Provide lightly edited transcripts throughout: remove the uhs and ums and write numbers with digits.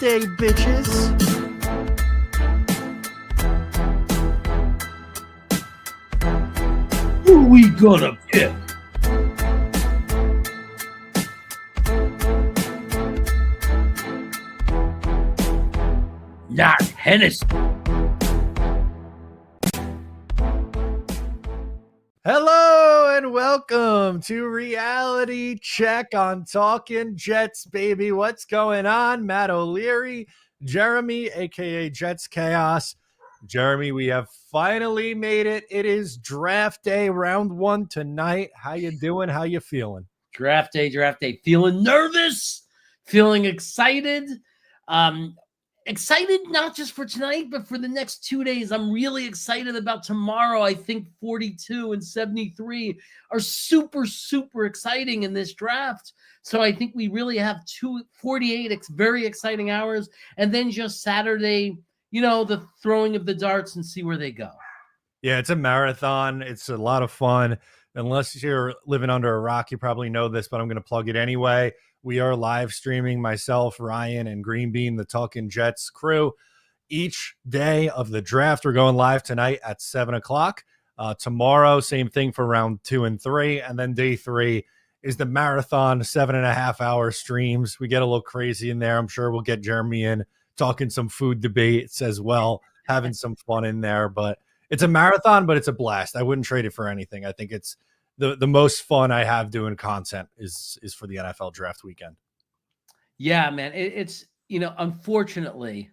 day, bitches. Who we gonna pick? Not Hennessy. Hello and welcome to Reality Check on Talkin Jets, baby. What's going on? Matt O'Leary, Jeremy, aka Jets Chaos. Jeremy, we have finally made it. It is draft day, round one tonight. How you doing? How you feeling? Draft day. Feeling nervous, feeling excited. Excited not just for tonight, but for the next 2 days. I'm really excited about tomorrow. I think 42 and 73 are super, super exciting in this draft. So I think we really have 48 very exciting hours. And then just Saturday, you know, the throwing of the darts and see where they go. Yeah, it's a marathon. It's a lot of fun. Unless you're living under a rock, you probably know this, but I'm going to plug it anyway. We are live streaming, myself, Ryan, and Green Bean, the Talkin Jets crew, each day of the draft. We're going live tonight at 7 o'clock. Tomorrow, same thing for round 2 and 3. And then day 3 is the marathon 7.5-hour streams. We get a little crazy in there. I'm sure we'll get Jeremy in talking some food debates as well, having some fun in there. But it's a marathon, but it's a blast. I wouldn't trade it for anything. I think it's the most fun I have doing content is for the NFL draft weekend. Yeah, man. It's, you know, unfortunately,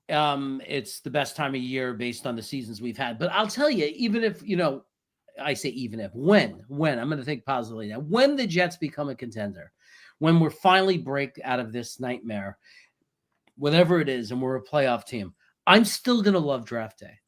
it's the best time of year based on the seasons we've had. But I'll tell you, even if, you know, I say even if, when, I'm going to think positively now, when the Jets become a contender, when we're finally break out of this nightmare, whatever it is, and we're a playoff team, I'm still going to love draft day.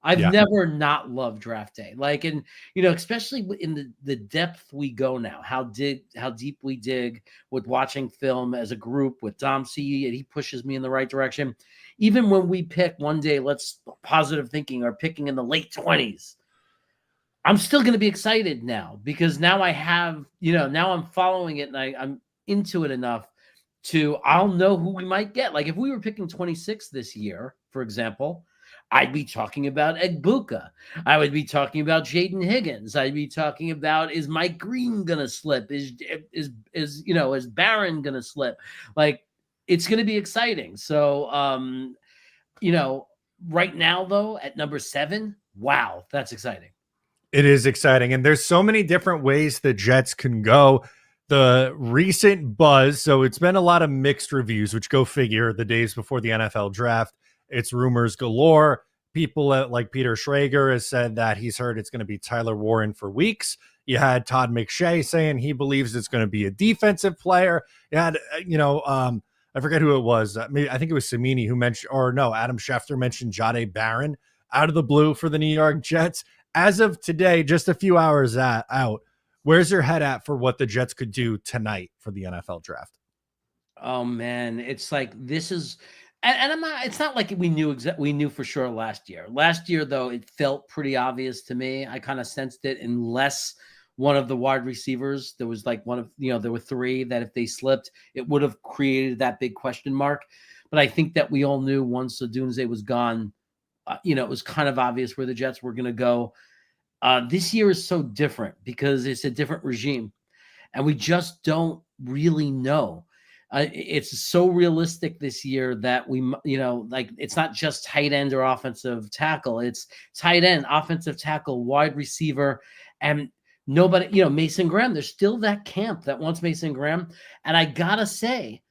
I've never not loved draft day. Like, and, you know, especially in the depth we go now, how deep we dig with watching film as a group with Dom C, and he pushes me in the right direction. Even when we pick one day, let's positive thinking or picking in the late 20s, I'm still going to be excited now because now I have, you know, now I'm following it and I'm into it enough I'll know who we might get. Like if we were picking 26 this year, for example, I'd be talking about 𝐒𝐿𝐵𝐞𝐞. I would be talking about Jaden Higgins. I'd be talking about, is Mike Green going to slip? Is you know, is Barron going to slip? Like, it's going to be exciting. So, you know, right now, though, at number 7, wow, that's exciting. It is exciting. And there's so many different ways the Jets can go. The recent buzz, so it's been a lot of mixed reviews, which go figure the days before the NFL draft. It's rumors galore. People like Peter Schrager has said that he's heard it's going to be Tyler Warren for weeks. You had Tet McMillan saying he believes it's going to be a defensive player. You had, you know, I forget who it was. I think it was Samini who mentioned, or no, Adam Schefter mentioned Jahdae Barron out of the blue for the New York Jets. As of today, just a few hours out, where's your head at for what the Jets could do tonight for the NFL draft? Oh, man, it's like this is – and I'm not. It's not like we knew for sure last year. Last year, though, it felt pretty obvious to me. I kind of sensed it, unless one of the wide receivers, there was like one of, you know, there were 3 that if they slipped, it would have created that big question mark. But I think that we all knew once 𝐒𝐿𝐵𝐞𝐞 was gone, you know, it was kind of obvious where the Jets were going to go. This year is so different because it's a different regime, and we just don't really know. It's so realistic this year that we, you know, like it's not just tight end or offensive tackle. It's tight end, offensive tackle, wide receiver, and nobody, you know, Mason Graham. There's still that camp that wants Mason Graham. And I gotta say,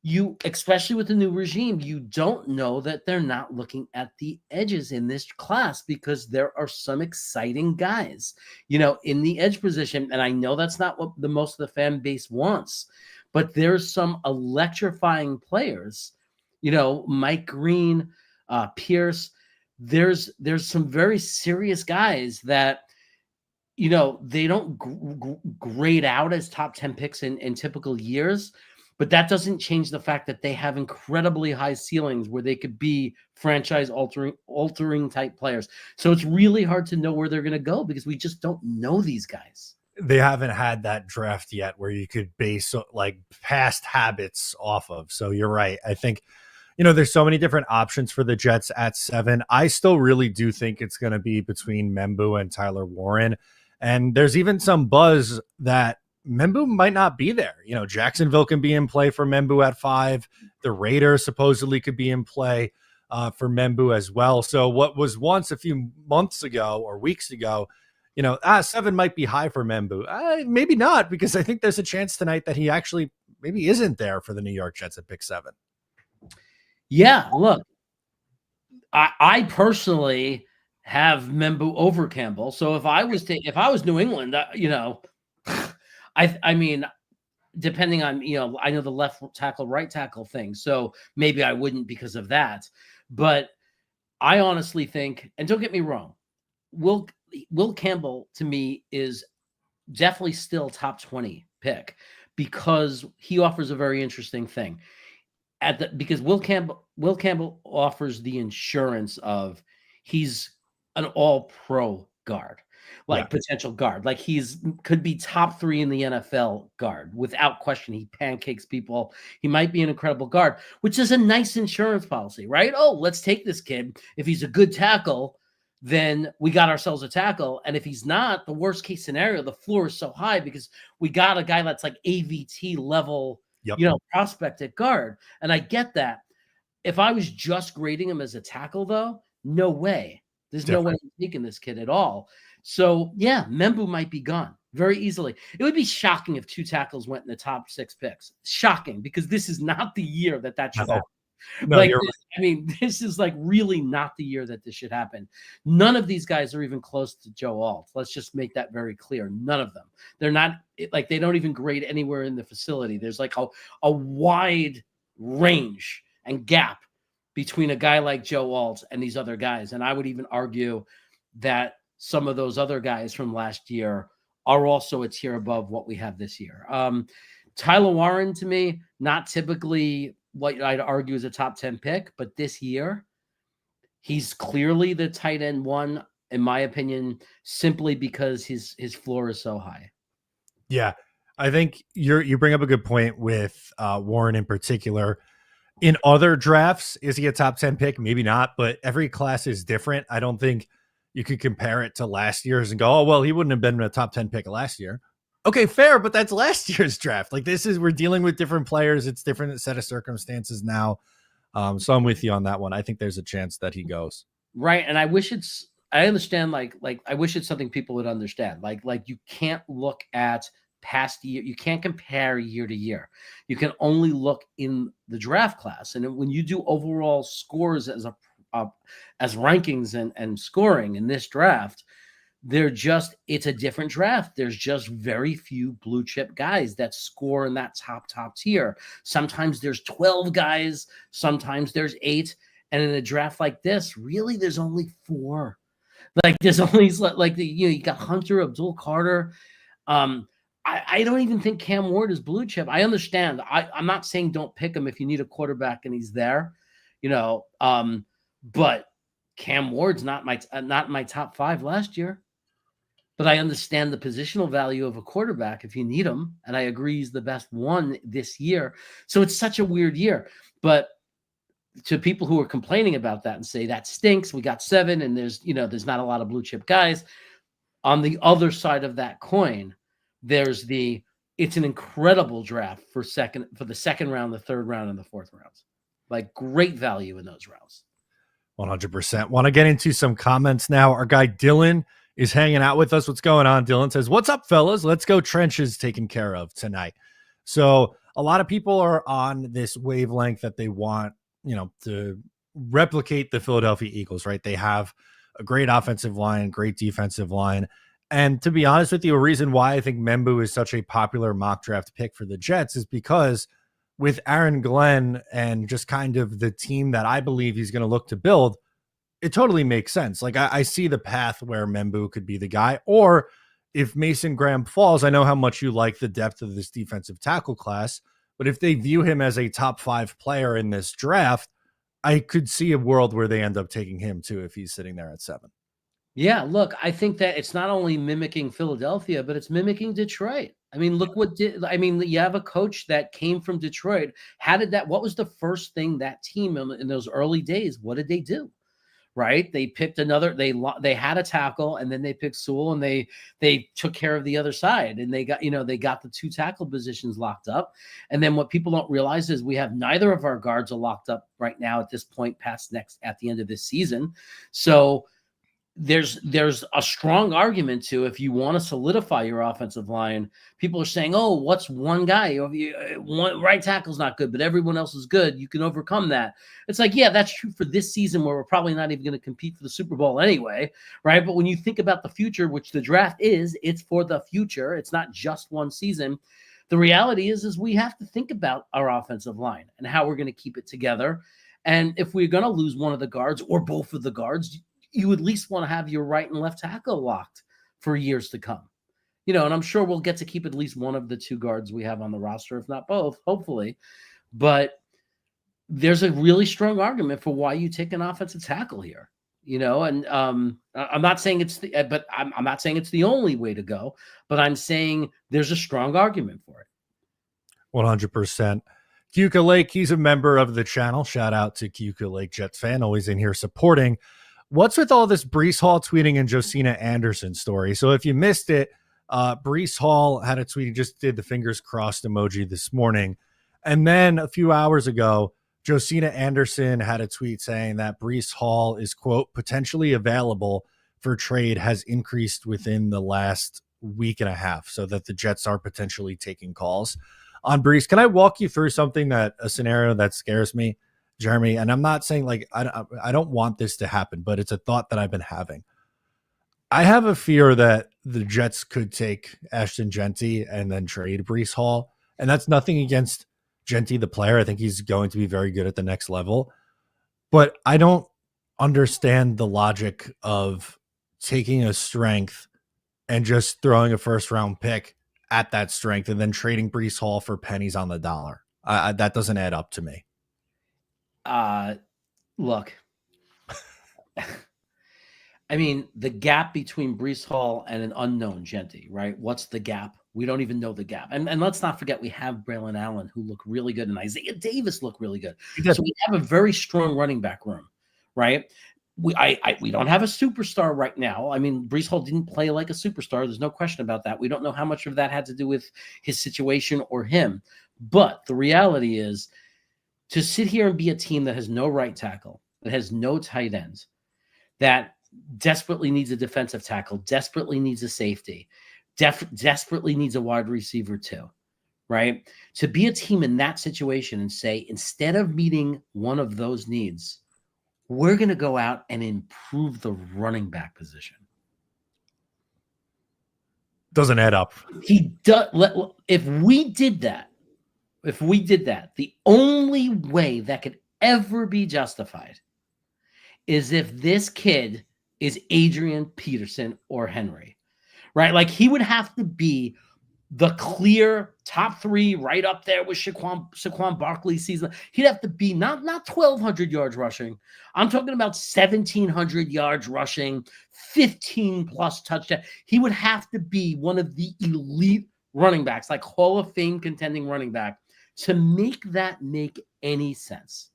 you, especially with the new regime, you don't know that they're not looking at the edges in this class because there are some exciting guys, you know, in the edge position. And I know that's not what the most of the fan base wants. But there's some electrifying players, you know, Mike Green, Pierce. There's some very serious guys that, you know, they don't grade out as top 10 picks in typical years, but that doesn't change the fact that they have incredibly high ceilings where they could be franchise altering type players. So it's really hard to know where they're going to go because we just don't know these guys. they haven't had that draft yet where you could base like past habits off of. So you're right. I think, there's so many different options for the Jets at 7. I still really do think it's going to be between Membu and Tyler Warren. And there's even some buzz that Membu might not be there. Jacksonville can be in play for Membu at 5. The Raiders supposedly could be in play for Membu as well. So what was once a few months ago or weeks ago, 7 might be high for Membu. Maybe not, because I think there's a chance tonight that he actually maybe isn't there for the New York Jets at pick 7. Yeah, look, I personally have Membu over Campbell. So if I was New England, I mean, depending on, I know the left tackle, right tackle thing. So maybe I wouldn't because of that. But I honestly think, and don't get me wrong, Will Campbell to me is definitely still top 20 pick because he offers a very interesting thing. Because Will Campbell offers the insurance of he's an all-pro guard, potential guard. Like could be top 3 in the NFL guard without question. He pancakes people. He might be an incredible guard, which is a nice insurance policy, right? Oh, let's take this kid. If he's a good tackle, then we got ourselves a tackle. And if he's not, the worst case scenario, the floor is so high because we got a guy that's like AVT level, prospect at guard. And I get that. If I was just grading him as a tackle, though, no way. There's no way I'm taking this kid at all. So, yeah, Membu might be gone very easily. It would be shocking if 2 tackles went in the top 6 picks. Shocking, because this is not the year that should happen. No, this is like really not the year that this should happen. None of these guys are even close to Joe Alt. Let's just make that very clear. None of them. They're not like they don't even grade anywhere in the facility. There's like a wide range and gap between a guy like Joe Alt and these other guys. And I would even argue that some of those other guys from last year are also a tier above what we have this year. Tyler Warren, to me, not typically what I'd argue is a top 10 pick, but this year, he's clearly the tight end 1, in my opinion, simply because his floor is so high. Yeah, I think you bring up a good point with Warren in particular. In other drafts, is he a top 10 pick? Maybe not, but every class is different. I don't think you could compare it to last year's and go, oh, well, he wouldn't have been a top 10 pick last year. Okay, fair, but that's last year's draft. Like we're dealing with different players. It's different set of circumstances now. So I'm with you on that one. I think there's a chance that he goes. Right. And I understand, I wish it's something people would understand. Like you can't look at past year. You can't compare year to year. You can only look in the draft class. And when you do overall scores as rankings and scoring in this draft, it's a different draft. There's just very few blue chip guys that score in that top tier. Sometimes there's 12 guys, sometimes there's 8. And in a draft like this, really, there's only 4. Like there's only you got Hunter, Abdul Carter. I don't even think Cam Ward is blue chip. I understand. I'm not saying don't pick him if you need a quarterback and he's there, but Cam Ward's not my top 5 last year. But I understand the positional value of a quarterback if you need him. And I agree he's the best one this year. So it's such a weird year. But to people who are complaining about that and say that stinks, we got 7 and there's not a lot of blue chip guys. On the other side of that coin, it's an incredible draft for the second round, the third round, and the fourth rounds. Like great value in those rounds. 100%. Want to get into some comments now. Our guy Dylan is hanging out with us. What's going on? Dylan says, what's up, fellas? Let's go trenches taken care of tonight. So a lot of people are on this wavelength that they want, to replicate the Philadelphia Eagles, right? They have a great offensive line, great defensive line. And to be honest with you, a reason why I think Membu is such a popular mock draft pick for the Jets is because with Aaron Glenn and just kind of the team that I believe he's going to look to build, it totally makes sense. Like I see the path where Membu could be the guy, or if Mason Graham falls, I know how much you like the depth of this defensive tackle class, but if they view him as a top 5 player in this draft, I could see a world where they end up taking him too, if he's sitting there at 7. Yeah, look, I think that it's not only mimicking Philadelphia, but it's mimicking Detroit. I mean, look what did I mean, you have a coach that came from Detroit. What was the first thing that team in those early days, what did they do? Right? They picked another, they had a tackle, and then they picked Sewell, and they took care of the other side, and they got the 2 tackle positions locked up. And then what people don't realize is we have neither of our guards are locked up right now at this point at the end of this season. So there's a strong argument to, if you want to solidify your offensive line, people are saying, oh, what's one guy? One right tackle's not good, but everyone else is good. You can overcome that. It's like, yeah, that's true for this season, where we're probably not even going to compete for the Super Bowl anyway, right? But when you think about the future, which the draft is, it's for the future. It's not just one season. The reality is we have to think about our offensive line and how we're going to keep it together. And if we're going to lose one of the guards or both of the guards, you at least want to have your right and left tackle locked for years to come. And I'm sure we'll get to keep at least one of the 2 guards we have on the roster, if not both, hopefully. But there's a really strong argument for why you take an offensive tackle here. And I'm not saying I'm not saying it's the only way to go, but I'm saying there's a strong argument for it. 100%. 𝐒𝐿𝐫𝐞𝐞 Lake, he's a member of the channel. Shout out to 𝐒𝐿𝐫𝐞𝐞 Lake Jets fan, always in here supporting. What's with all this Breece Hall tweeting and Josina Anderson story? So if you missed it, Breece Hall had a tweet. He just did the fingers crossed emoji this morning. And then a few hours ago, Josina Anderson had a tweet saying that Breece Hall is, quote, potentially available for trade, has increased within the last week and a half, so that the Jets are potentially taking calls on Breece. Can I walk you through a scenario that scares me, Jeremy? And I'm not saying I don't want this to happen, but it's a thought that I've been having. I have a fear that the Jets could take 𝐒𝐮𝐬𝐜𝐫𝐢 and then trade Breece Hall. And that's nothing against 𝐬𝐜𝐫, the player. I think he's going to be very good at the next level. But I don't understand the logic of taking a strength and just throwing a first-round pick at that strength and then trading Breece Hall for pennies on the dollar. That doesn't add up to me. Look, I mean, the gap between Breece Hall and an unknown 𝐬𝐜𝐫𝐢, right? What's the gap? We don't even know the gap. And let's not forget, we have Braylon Allen, who looked really good, and Isaiah Davis looked really good. So we have a very strong running back room, right? We don't have a superstar right now. I mean, Breece Hall didn't play like a superstar. There's no question about that. We don't know how much of that had to do with his situation or him. But the reality is, to sit here and be a team that has no right tackle, that has no tight ends, that desperately needs a defensive tackle, desperately needs a safety, desperately needs a wide receiver too, right? To be a team in that situation and say, instead of meeting one of those needs, we're going to go out and improve the running back position. Doesn't add up. If we did that, the only way that could ever be justified is if this kid is Adrian Peterson or Henry, right? Like, he would have to be the clear top 3, right up there with Saquon Barkley's season. He'd have to be not 1,200 yards rushing. I'm talking about 1,700 yards rushing, 15+ touchdowns. He would have to be one of the elite running backs, like Hall of Fame contending running back, to make that make any sense.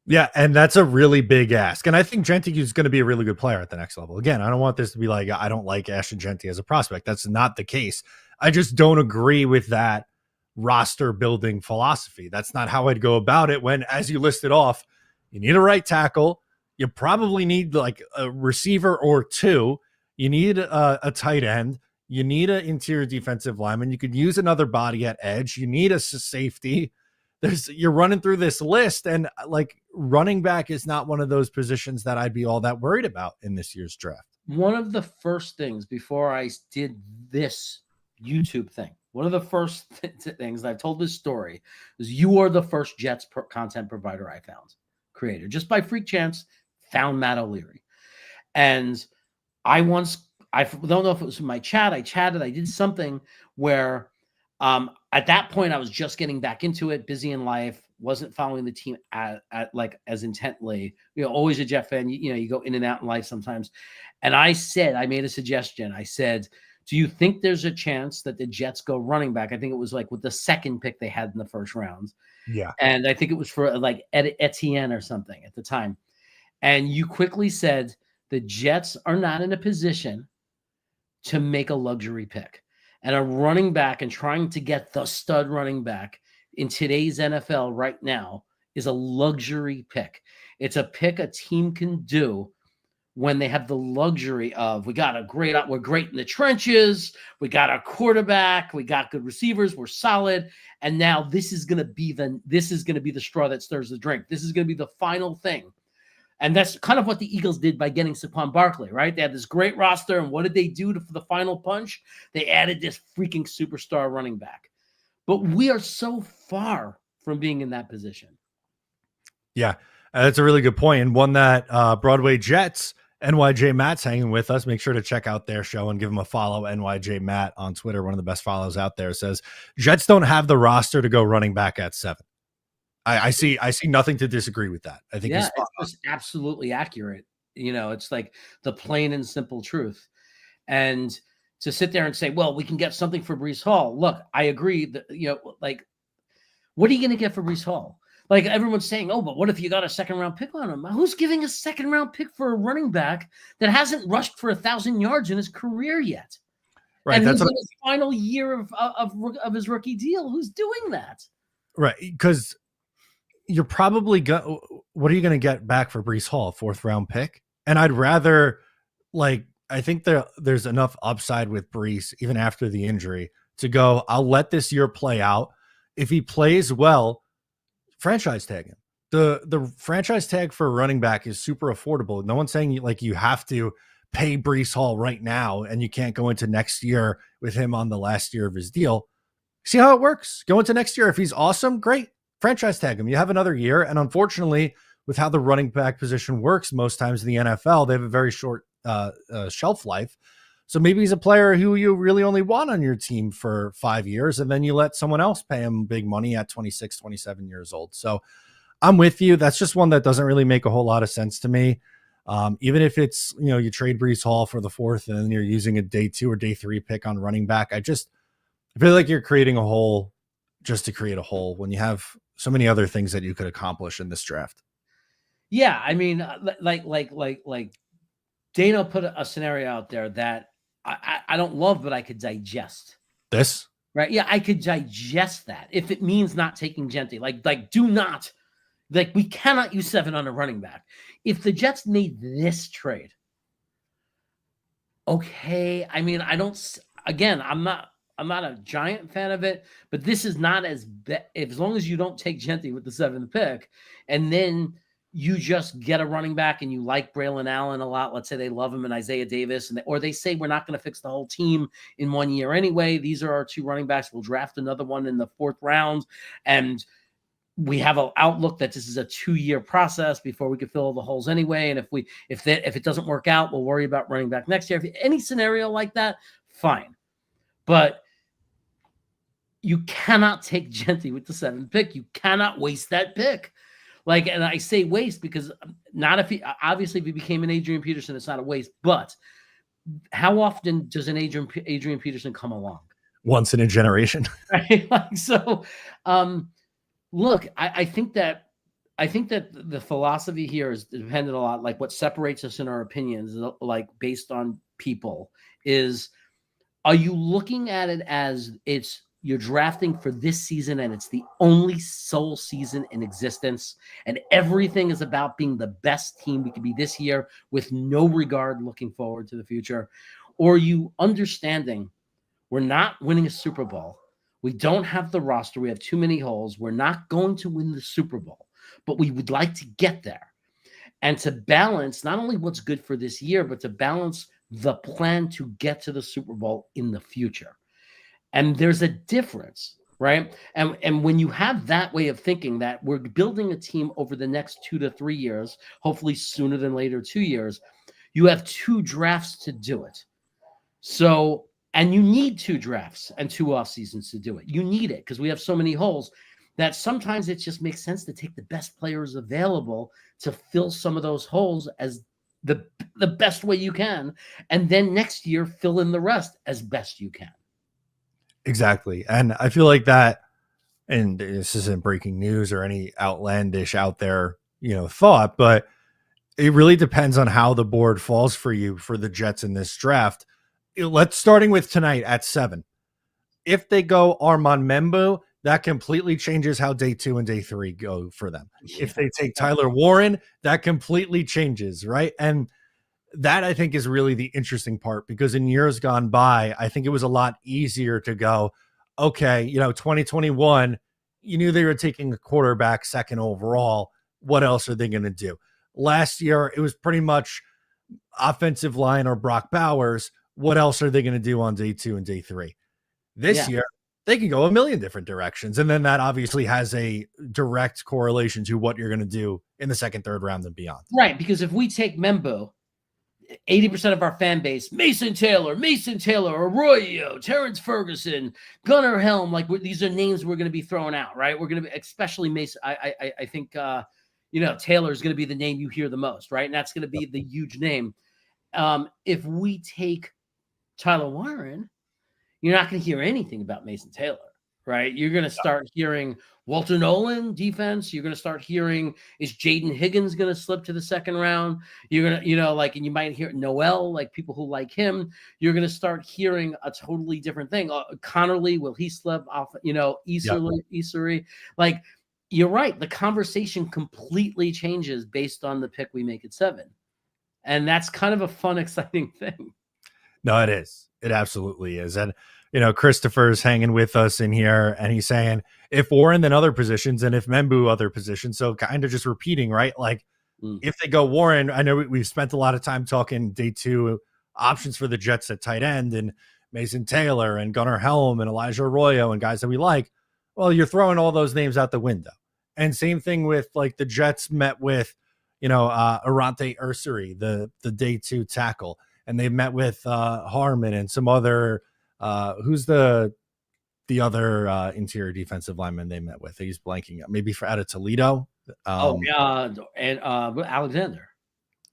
Yeah, and that's a really big ask. And I think 𝐬𝐜𝐫𝐢 is going to be a really good player at the next level. Again, I don't want this to be like, I don't like 𝐒𝐮𝐬𝐜𝐫𝐢 as a prospect. That's not the case. I just don't agree with that roster building philosophy. That's not how I'd go about it when, as you listed off, you need a right tackle. You probably need like a receiver or 2. You need a tight end. You need an interior defensive lineman. You could use another body at edge. You need a safety. You're running through this list, and like, running back is not one of those positions that I'd be all that worried about in this year's draft. One of the first things before I did this YouTube thing, one of the first things I've told this story is, you are the first Jets content provider I found, creator. Just by freak chance, found Matt O'Leary. And I don't know if it was in my chat, I did something where at that point I was just getting back into it, busy in life, wasn't following the team at like as intently. Always a Jet fan. You go in and out in life sometimes. And I made a suggestion. I said, do you think there's a chance that the Jets go running back? I think it was like with the second pick they had in the first round. Yeah. And I think it was for like Etienne or something at the time. And you quickly said the Jets are not in a position to make a luxury pick. And a running back and trying to get the stud running back in today's NFL right now is a luxury pick. It's a pick a team can do when they have the luxury of, we're great in the trenches, we got our quarterback, we got good receivers, we're solid, and now this is going to be the straw that stirs the drink. This is going to be the final thing. And that's kind of what the Eagles did by getting Saquon Barkley, right? They had this great roster, and what did they do for the final punch? They added this freaking superstar running back. But we are so far from being in that position. Yeah, that's a really good point, and one that Broadway Jets, NYJ Matt's hanging with us. Make sure to check out their show and give him a follow. NYJ Matt on Twitter, one of the best follows out there, says Jets don't have the roster to go running back at 7. I see nothing to disagree with that. I think it's absolutely accurate. It's like the plain and simple truth. And to sit there and say, well, we can get something for Breece Hall. Look, I agree that, like, what are you going to get for Breece Hall? Like, everyone's saying, oh, but what if you got a second-round pick on him? Who's giving a second-round pick for a running back that hasn't rushed for 1,000 yards in his career yet? Right. And that's in his final year of his rookie deal. Who's doing that? Right. Because you're probably what are you going to get back for Breece Hall? 4th-round pick? And I'd rather, I think there's enough upside with Breece, even after the injury, to go, I'll let this year play out. If he plays well, franchise tag him. The franchise tag for a running back is super affordable. No one's saying you have to pay Breece Hall right now and you can't go into next year with him on the last year of his deal. See how it works. Go into next year. If he's awesome, great. Franchise tag him. You have another year. And unfortunately, with how the running back position works most times in the NFL, they have a very short shelf life. So maybe he's a player who you really only want on your team for 5 years, and then you let someone else pay him big money at 26, 27 years old. So I'm with you. That's just one that doesn't really make a whole lot of sense to me. Even if it's, you trade Breece Hall for the 4th and then you're using a day 2 or day 3 pick on running back. I feel like you're creating a hole just to create a hole when you have so many other things that you could accomplish in this draft. Yeah. I mean, like Dana put a scenario out there that I don't love, but I could digest this. Right. Yeah. I could digest that if it means not taking Gentry, we cannot use 7 on a running back. If the Jets made this trade. Okay. I mean, I'm not a giant fan of it, but this is not as long as you don't take Gentry with the 7th pick and then you just get a running back and you like Braylon Allen a lot. Let's say they love him and Isaiah Davis, or they say we're not going to fix the whole team in 1 year anyway. These are our 2 running backs. We'll draft another one in the 4th round. And we have an outlook that this is a 2-year process before we can fill all the holes anyway. And if it doesn't work out, we'll worry about running back next year. If any scenario like that, fine. But you cannot take Gentry with the 7th pick. You cannot waste that pick. And I say waste because if he became an Adrian Peterson, it's not a waste. But how often does an Adrian Peterson come along? Once in a generation. Right? Look, I think that the philosophy here is dependent a lot. Like what separates us in our opinions, based on people, is are you looking at it as you're drafting for this season and it's the only sole season in existence and everything is about being the best team we could be this year with no regard looking forward to the future? Or are you understanding we're not winning a Super Bowl? We don't have the roster. We have too many holes. We're not going to win the Super Bowl, but we would like to get there. And to balance not only what's good for this year, but to balance the plan to get to the Super Bowl in the future. And there's a difference, right? And when you have that way of thinking that we're building a team over the next 2 to 3 years, hopefully sooner than later 2 years, you have 2 drafts to do it. And you need 2 drafts and 2 off seasons to do it. You need it because we have so many holes. that sometimes it just makes sense to take the best players available to fill some of those holes as the best way you can, and then next year fill in the rest as best you can. Exactly. And I feel like that, and this isn't breaking news or any outlandish out there, thought, but it really depends on how the board falls for you for the Jets in this draft. Let's starting with tonight at 7. If they go Armand Membu, that completely changes how day 2 and day 3 go for them. Yeah. If they take Tyler Warren, that completely changes, right? And that, I think, is really the interesting part, because in years gone by, I think it was a lot easier to go, okay, 2021, you knew they were taking a quarterback second overall. What else are they going to do? Last year, it was pretty much offensive line or Brock Bowers. What else are they going to do on day 2 and day 3? This year, they can go a million different directions. And then that obviously has a direct correlation to what you're going to do in the second, third round and beyond. Right. Because if we take Membu, 80% of our fan base, Mason Taylor, Arroyo, Terrence Ferguson, Gunnar Helm, like these are names we're going to be throwing out, right? We're going to be, especially Mason. I think, Taylor is going to be the name you hear the most, right? And that's going to be the huge name. If we take Tyler Warren, you're not going to hear anything about Mason Taylor, right? You're going to start hearing Walter Nolan defense. You're going to start hearing, is Jaden Higgins going to slip to the second round? You're going to, and you might hear Noel, like people who like him. You're going to start hearing a totally different thing. Connerly, will he slip off? Easery. Like, you're right. The conversation completely changes based on the pick we make at 7. And that's kind of a fun, exciting thing. No, it is. It absolutely is. And, Christopher's hanging with us in here, and he's saying, if Warren, then other positions, and if Membu, other positions. So kind of just repeating, right? Like, if they go Warren, I know we've spent a lot of time talking day 2 options for the Jets at tight end, and Mason Taylor and Gunnar Helm and Elijah Arroyo and guys that we like. Well, you're throwing all those names out the window. And same thing with, like, the Jets met with, Arante Ursary, the day 2 tackle. And they met with Harmon and some other who's the other interior defensive lineman they met with? He's blanking out. Maybe out of Toledo. And Alexander.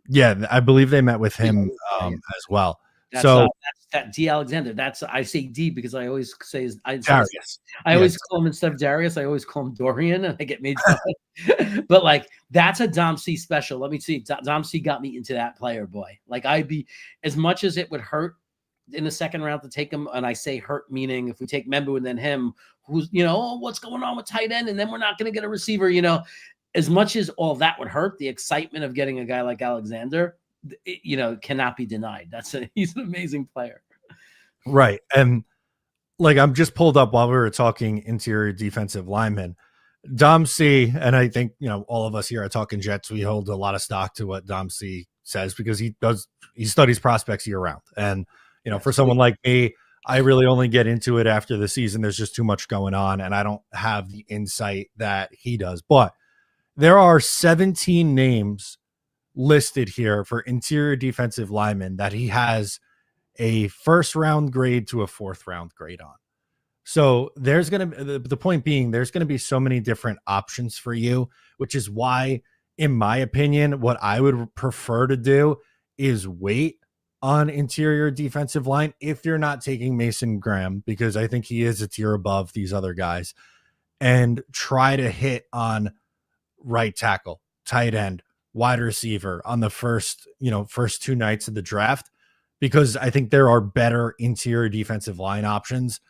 Yeah, I believe they met with him as well. That's, so that's that D Alexander. That's, I say D because I always say Darius. I always call him, instead of Darius, I always call him Dorian, and I get made fun. But like, that's a Dom C special. Let me see. Dom C got me into that player, boy. Like, I'd be, as much as it would hurt in the second round to take him, and I say hurt meaning if we take Membu and then him, who's, what's going on with tight end, and then we're not going to get a receiver, as much as all that would hurt, the excitement of getting a guy like Alexander, cannot be denied. He's an amazing player. Right. And like, I'm just pulled up while we were talking interior defensive linemen. Dom C, and I think, all of us here at Talking Jets, we hold a lot of stock to what Dom C says, because he studies prospects year round. And, for someone like me, I really only get into it after the season. There's just too much going on, and I don't have the insight that he does. But there are 17 names listed here for interior defensive linemen that he has a first round grade to a fourth round grade on. So there's going to, the point being, there's going to be so many different options for you, which is why, in my opinion, what I would prefer to do is wait on interior defensive line if you're not taking Mason Graham, because I think he is a tier above these other guys, and try to hit on right tackle, tight end, wide receiver on the first 2 nights of the draft, because I think there are better interior defensive line options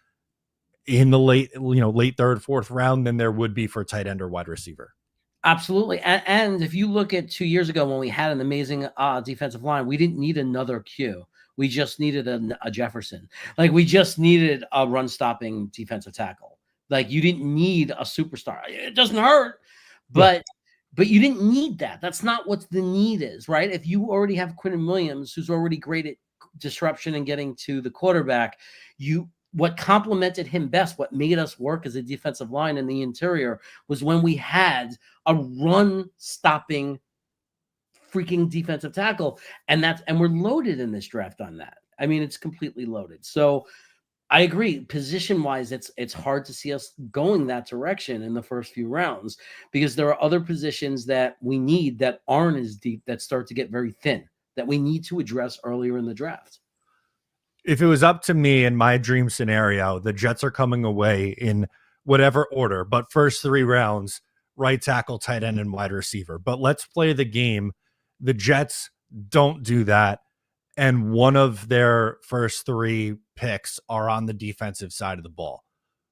in the late third, fourth round than there would be for tight end or wide receiver. Absolutely. And if you look at 2 years ago, when we had an amazing defensive line, we didn't need another Q. We just needed a Jefferson. Like, we just needed a run stopping defensive tackle. Like, you didn't need a superstar. It doesn't hurt, but you didn't need that. That's not what the need is, right? If you already have Quinnen Williams, who's already great at disruption and getting to the quarterback, what complemented him best, what made us work as a defensive line in the interior, was when we had a run stopping freaking defensive tackle. And we're loaded in this draft on that. I mean, it's completely loaded. So I agree. Position wise, it's hard to see us going that direction in the first few rounds because there are other positions that we need that aren't as deep, that start to get very thin, that we need to address earlier in the draft. If it was up to me in my dream scenario, the Jets are coming away in whatever order, but first 3 rounds, right tackle, tight end, and wide receiver. But let's play the game. The Jets don't do that. And one of their first 3 picks are on the defensive side of the ball.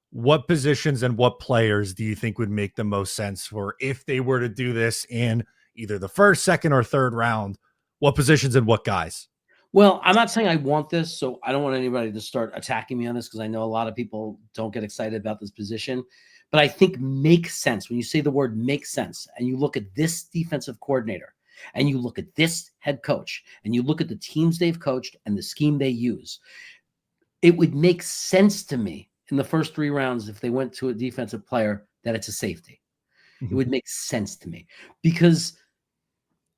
What positions and what players do you think would make the most sense for if they were to do this in either the first, second, or third round? What positions and what guys? Well, I'm not saying I want this, so I don't want anybody to start attacking me on this because I know a lot of people don't get excited about this position. But I think makes sense when you say the word makes sense and you look at this defensive coordinator and you look at this head coach and you look at the teams they've coached and the scheme they use. It would make sense to me in the first 3 rounds if they went to a defensive player that it's a safety. It would make sense to me because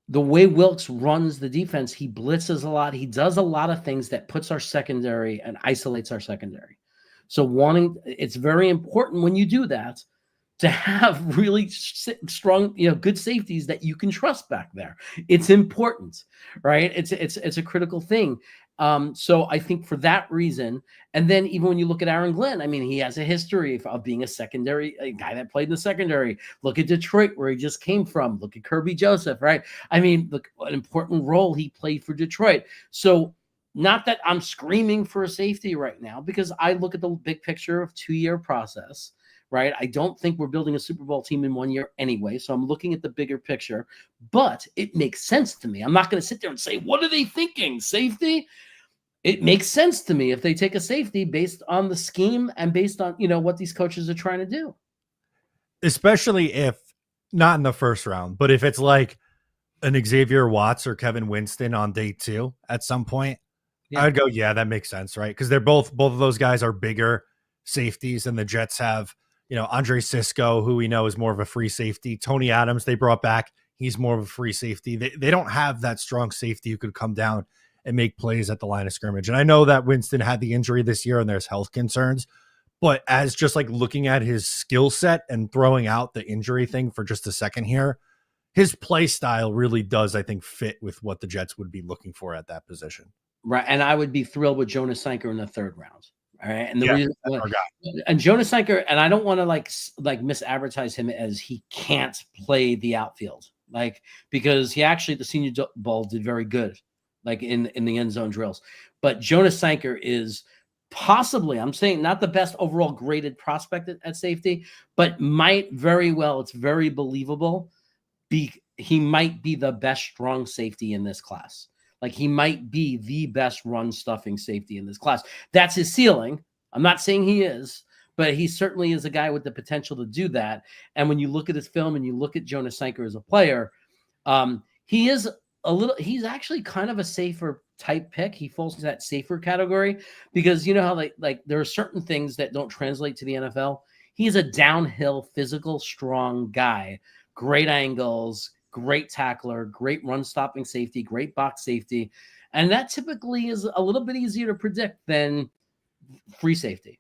the way Wilks runs the defense, he blitzes a lot. He does a lot of things that puts our secondary and isolates our secondary. So it's very important when you do that to have really strong, good safeties that you can trust back there. It's important, right? It's a critical thing. So I think for that reason, and then even when you look at Aaron Glenn, I mean, he has a history of being a guy that played in the secondary. Look at Detroit, where he just came from. Look at Kirby Joseph, right? I mean, look what an important role he played for Detroit. So not that I'm screaming for a safety right now, because I look at the big picture of 2-year process, right? I don't think we're building a Super Bowl team in 1 year anyway. So I'm looking at the bigger picture, but it makes sense to me. I'm not going to sit there and say, what are they thinking? Safety? It makes sense to me if they take a safety based on the scheme and based on, what these coaches are trying to do. Especially if not in the first round, but if it's like an Xavier Watts or Kevin Winston on day 2 at some point, Yeah. I'd go, yeah, that makes sense, right? Because they're both of those guys are bigger safeties, and the Jets have, Andre Sisco, who we know is more of a free safety. Tony Adams, they brought back, he's more of a free safety. They don't have that strong safety who could come down and make plays at the line of scrimmage. And I know that Winston had the injury this year and there's health concerns, but as just like looking at his skill set and throwing out the injury thing for just a second here, his play style really does, I think, fit with what the Jets would be looking for at that position. Right. And I would be thrilled with Jonas Sanker in the 3rd round. All right. And the reason, our guy. and Jonas Sanker, and I don't want to like misadvertise him as he can't play the outfield, because he actually at the Senior Bowl did very good, in the end zone drills. But Jonas Sanker is possibly, I'm saying, not the best overall graded prospect at safety, but might very well, it's very believable, he might be the best strong safety in this class. He might be the best run stuffing safety in this class. That's his ceiling. I'm not saying he is, but he certainly is a guy with the potential to do that. And when you look at his film and you look at Jonas Sanker as a player, he's actually kind of a safer type pick. He falls into that safer category because you know how there are certain things that don't translate to the NFL. He's a downhill, physical, strong guy, great angles, great tackler, great run stopping safety, great box safety. And that typically is a little bit easier to predict than free safety.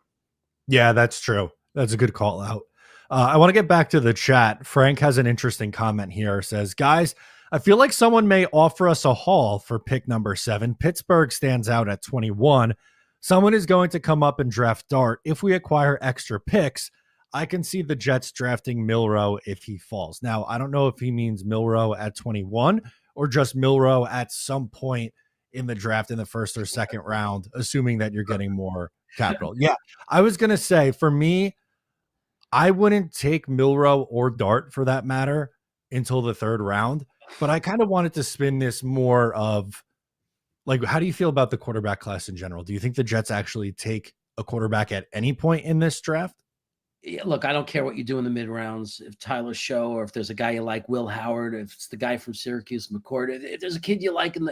Yeah, that's true. That's a good call out. I want to get back to the chat. Frank has an interesting comment here. Says, guys, I feel like someone may offer us a haul for pick number 7. Pittsburgh stands out at 21. Someone is going to come up and draft Dart. If we acquire extra picks, I can see the Jets drafting 𝐒𝐿𝐴 if he falls. Now, I don't know if he means 𝐒𝐿𝐴 at 21 or just 𝐒𝐿𝐴 at some point in the draft in the first or second round, assuming that you're getting more capital. Yeah, I was going to say, for me, I wouldn't take 𝐒𝐿𝐴 or Dart for that matter until the 3rd round, but I kind of wanted to spin this more of, how do you feel about the quarterback class in general? Do you think the Jets actually take a quarterback at any point in this draft? Yeah, look, I don't care what you do in the mid rounds. If Tyler Show, or if there's a guy you like, Will Howard, if it's the guy from Syracuse, McCord, if there's a kid you like and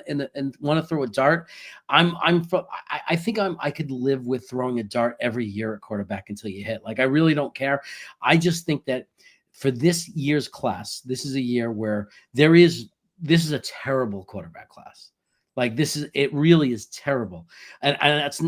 want to throw a dart, I think I could live with throwing a dart every year at quarterback until you hit. I really don't care. I just think that for this year's class, this is a year where this is a terrible quarterback class. Like it really is terrible. And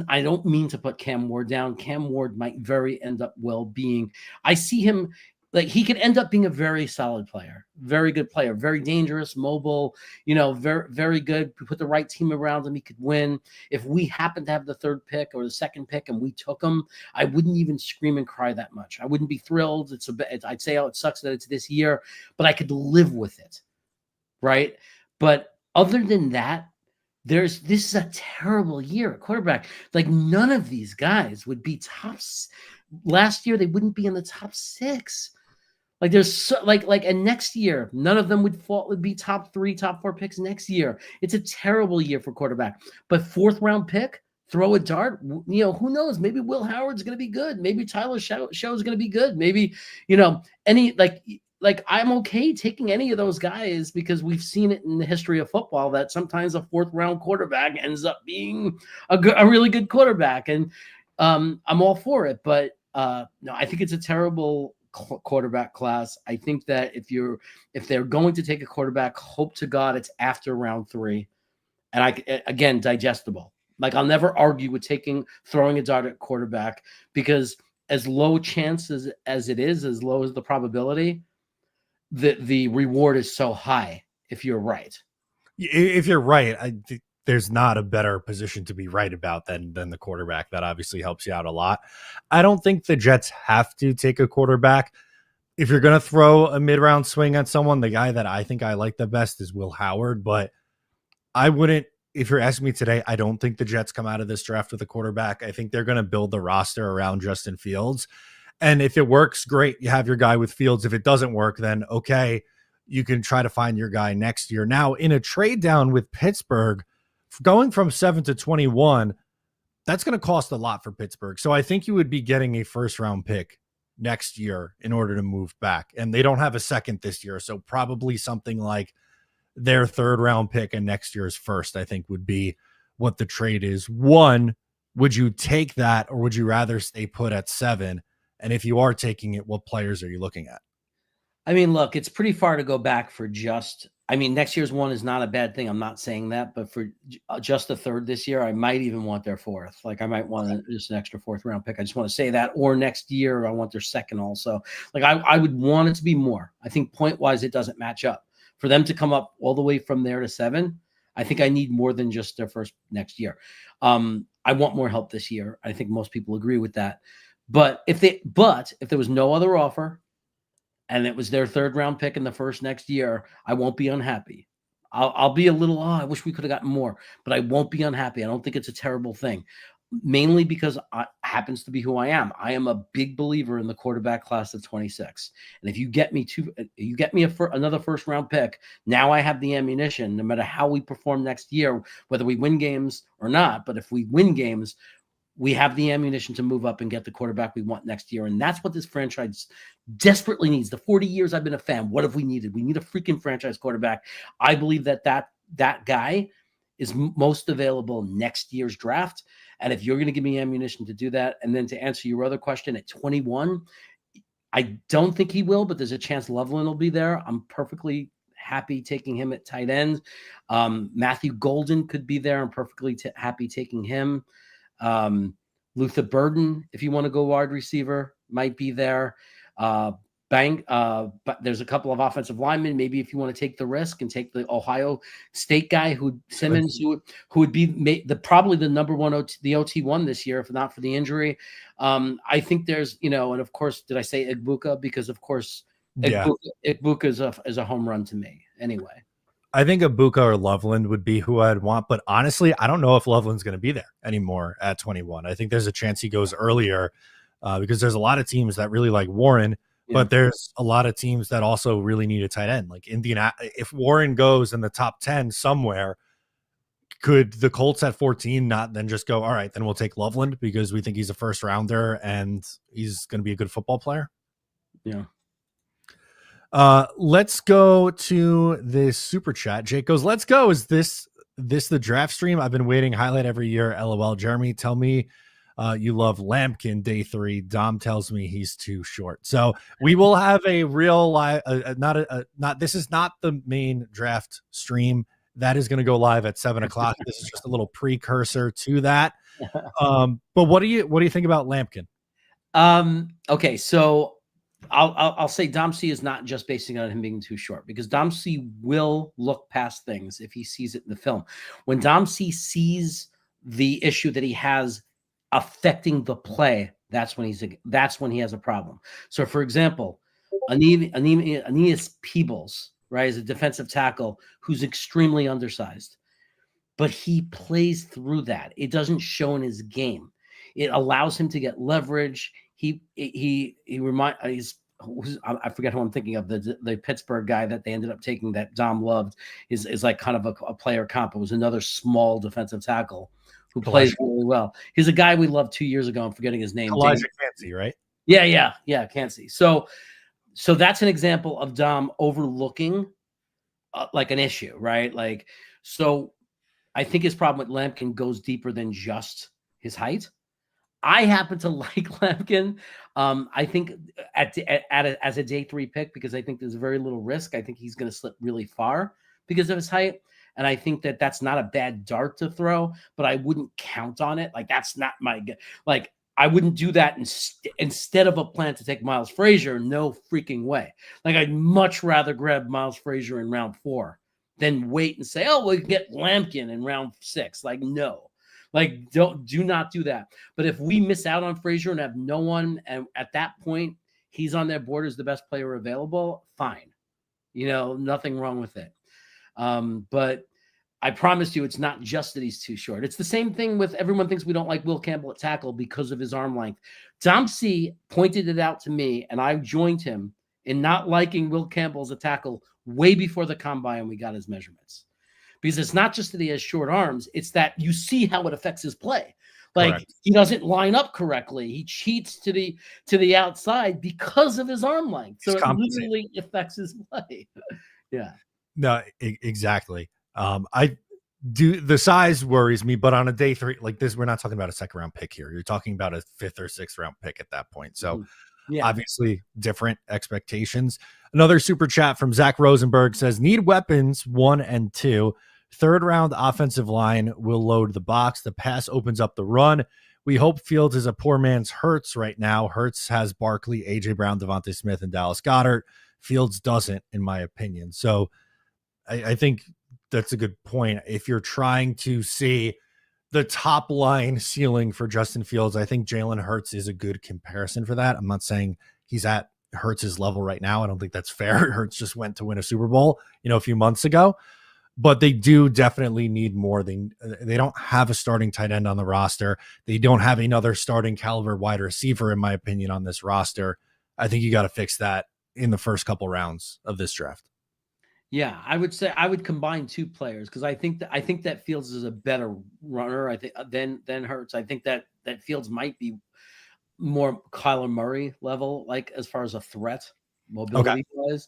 I don't mean to put Cam Ward down. Cam Ward might very end up being. I see him like he could end up being a very solid player, very good player, very dangerous, mobile, very, very good. We put the right team around him, he could win. If we happen to have the third pick or the second pick and we took him, I wouldn't even scream and cry that much. I wouldn't be thrilled. I'd say, oh, it sucks that it's this year, but I could live with it. Right. But other than that, this is a terrible year at quarterback. Like none of these guys would be tops. Last year, they wouldn't be in the top 6. Like there's and next year, none of them would be top 3, top 4 picks next year. It's a terrible year for quarterback. But 4th round pick, throw a dart. Who knows? Maybe Will Howard's going to be good. Maybe Tyler Show is going to be good. Maybe any I'm okay taking any of those guys because we've seen it in the history of football that sometimes a 4th round quarterback ends up being a really good quarterback, and I'm all for it. But no, I think it's a terrible quarterback class. I think that if they're going to take a quarterback, hope to God it's after round 3, and again digestible. Like I'll never argue with throwing a dart at quarterback because as low chances as it is, as low as the probability, the reward is so high if you're right. If you're right, I think there's not a better position to be right about than the quarterback. That obviously helps you out a lot. I don't think the Jets have to take a quarterback. If you're going to throw a mid-round swing at someone, the guy that I think I like the best is Will Howard, but I wouldn't, if you're asking me today, I don't think the Jets come out of this draft with a quarterback. I think they're going to build the roster around Justin Fields. And if it works, great. You have your guy with Fields. If it doesn't work, then okay, you can try to find your guy next year. Now, in a trade down with Pittsburgh, going from 7 to 21, that's going to cost a lot for Pittsburgh. So I think you would be getting a 1st round pick next year in order to move back. And they don't have a 2nd this year. So probably something like their 3rd round pick and next year's 1st, I think would be what the trade is. One, would you take that or would you rather stay put at 7? And if you are taking it, what players are you looking at? I mean, look, it's pretty far to go back for next year's 1 is not a bad thing. I'm not saying that, but for just the 3rd this year, I might even want their 4th. Like I might want just an extra 4th round pick. I just want to say that. Or next year, I want their 2nd also. Like I would want it to be more. I think point wise, it doesn't match up. For them to come up all the way from there to 7, I think I need more than just their 1st next year. I want more help this year. I think most people agree with that. But if there was no other offer and it was their 3rd round pick in the 1st next year, I won't be unhappy. I'll be a little, I wish we could have gotten more, but I won't be unhappy. I don't think it's a terrible thing, mainly because happens to be who I am. I am a big believer in the quarterback class of 26. And if you get me another 1st round pick, now I have the ammunition, no matter how we perform next year, whether we win games or not. But if we win games, we have the ammunition to move up and get the quarterback we want next year. And that's what this franchise desperately needs. The 40 years I've been a fan, what have we needed? We need a freaking franchise quarterback. I believe that guy is most available next year's draft. And if you're going to give me ammunition to do that, and then to answer your other question at 21, I don't think he will, but there's a chance Loveland will be there. I'm perfectly happy taking him at tight end. Matthew Golden could be there. I'm perfectly happy taking him. Luther Burden, if you want to go wide receiver, might be there. But there's a couple of offensive linemen. Maybe if you want to take the risk and take the Ohio State guy, Simmons, who would be probably the number 1 the OT1 this year, if not for the injury. I think there's, and of course, did I say 𝐒𝐿𝐵𝐾𝐭? Because of course, 𝐒𝐿𝐵𝐾𝐭 is a home run to me anyway. I think 𝐒𝐿𝐵𝐾𝐭 or Loveland would be who I'd want, but honestly, I don't know if Loveland's going to be there anymore at 21. I think there's a chance he goes earlier because there's a lot of teams that really like Warren, but there's a lot of teams that also really need a tight end. Like Indiana, if Warren goes in the top 10 somewhere, could the Colts at 14 not then just go, all right, then we'll take Loveland because we think he's a 1st rounder and he's going to be a good football player? Yeah. Let's go to this super chat. Jake goes, let's go. Is this the draft stream? I've been waiting. Highlight every year. LOL. Jeremy, tell me you love Lampkin day 3. Dom tells me he's too short. So we will have a real live, this is not the main draft stream. That is going to go live at 7 o'clock. This is just a little precursor to that. But what do you think about Lampkin? Okay, so I'll say Dom C is not just basing it on him being too short, because Dom C will look past things if he sees it in the film. When Dom C sees the issue that he has affecting the play, that's when he has a problem. So, for example, Aeneas Peebles, right, is a defensive tackle who's extremely undersized, but he plays through that. It doesn't show in his game. It allows him to get leverage. I forget who I'm thinking of. The Pittsburgh guy that they ended up taking that Dom loved is like kind of a player comp. It was another small defensive tackle who plays really well. He's a guy we loved 2 years ago. I'm forgetting his name. 𝐒𝐿𝐵𝐿𝐵𝐿, right? Yeah, Cansey. So that's an example of Dom overlooking like an issue, right? Like, so I think his problem with Lampkin goes deeper than just his height. I happen to like Lampkin. I think as a day 3 pick, because I think there's very little risk. I think he's going to slip really far because of his height. And I think that's not a bad dart to throw, but I wouldn't count on it. Like, that's not like, I wouldn't do that instead of a plan to take Miles Frazier. No freaking way. Like, I'd much rather grab Miles Frazier in round 4 than wait and say, oh, we'll get Lampkin in round 6. Like, no. Like, do not do that. But if we miss out on Frazier and have no one, and at that point he's on their board as the best player available, fine. Nothing wrong with it. But I promise you, it's not just that he's too short. It's the same thing with everyone thinks we don't like Will Campbell at tackle because of his arm length. Dom C pointed it out to me, and I joined him in not liking Will Campbell as a tackle way before the combine and we got his measurements. Because it's not just that he has short arms, it's that you see how it affects his play. Like, correct. He doesn't line up correctly. He cheats to the outside because of his arm length. So it literally affects his play. Yeah. No, exactly. The size worries me, but on a day 3 like this, we're not talking about a 2nd round pick here. You're talking about a 5th or 6th round pick at that point. So obviously different expectations. Another super chat from Zach Rosenberg says, need weapons 1 and 2. 3rd round offensive line will load the box. The pass opens up the run. We hope Fields is a poor man's Hurts right now. Hurts has Barkley, AJ Brown, Devontae Smith, and Dallas Goedert. Fields doesn't, in my opinion. So I think that's a good point. If you're trying to see the top line ceiling for Justin Fields, I think Jalen Hurts is a good comparison for that. I'm not saying he's at Hurts' level right now. I don't think that's fair. Hurts just went to win a Super Bowl, a few months ago, but they do definitely need more. They don't have a starting tight end on the roster. They don't have another starting caliber wide receiver, in my opinion, on this roster. I think you got to fix that in the first couple rounds of this draft. Yeah, I would say I would combine 2 players, because I think that Fields is a better runner. I think than Hurts. I think that Fields might be more Kyler Murray level, like as far as a threat mobility wise.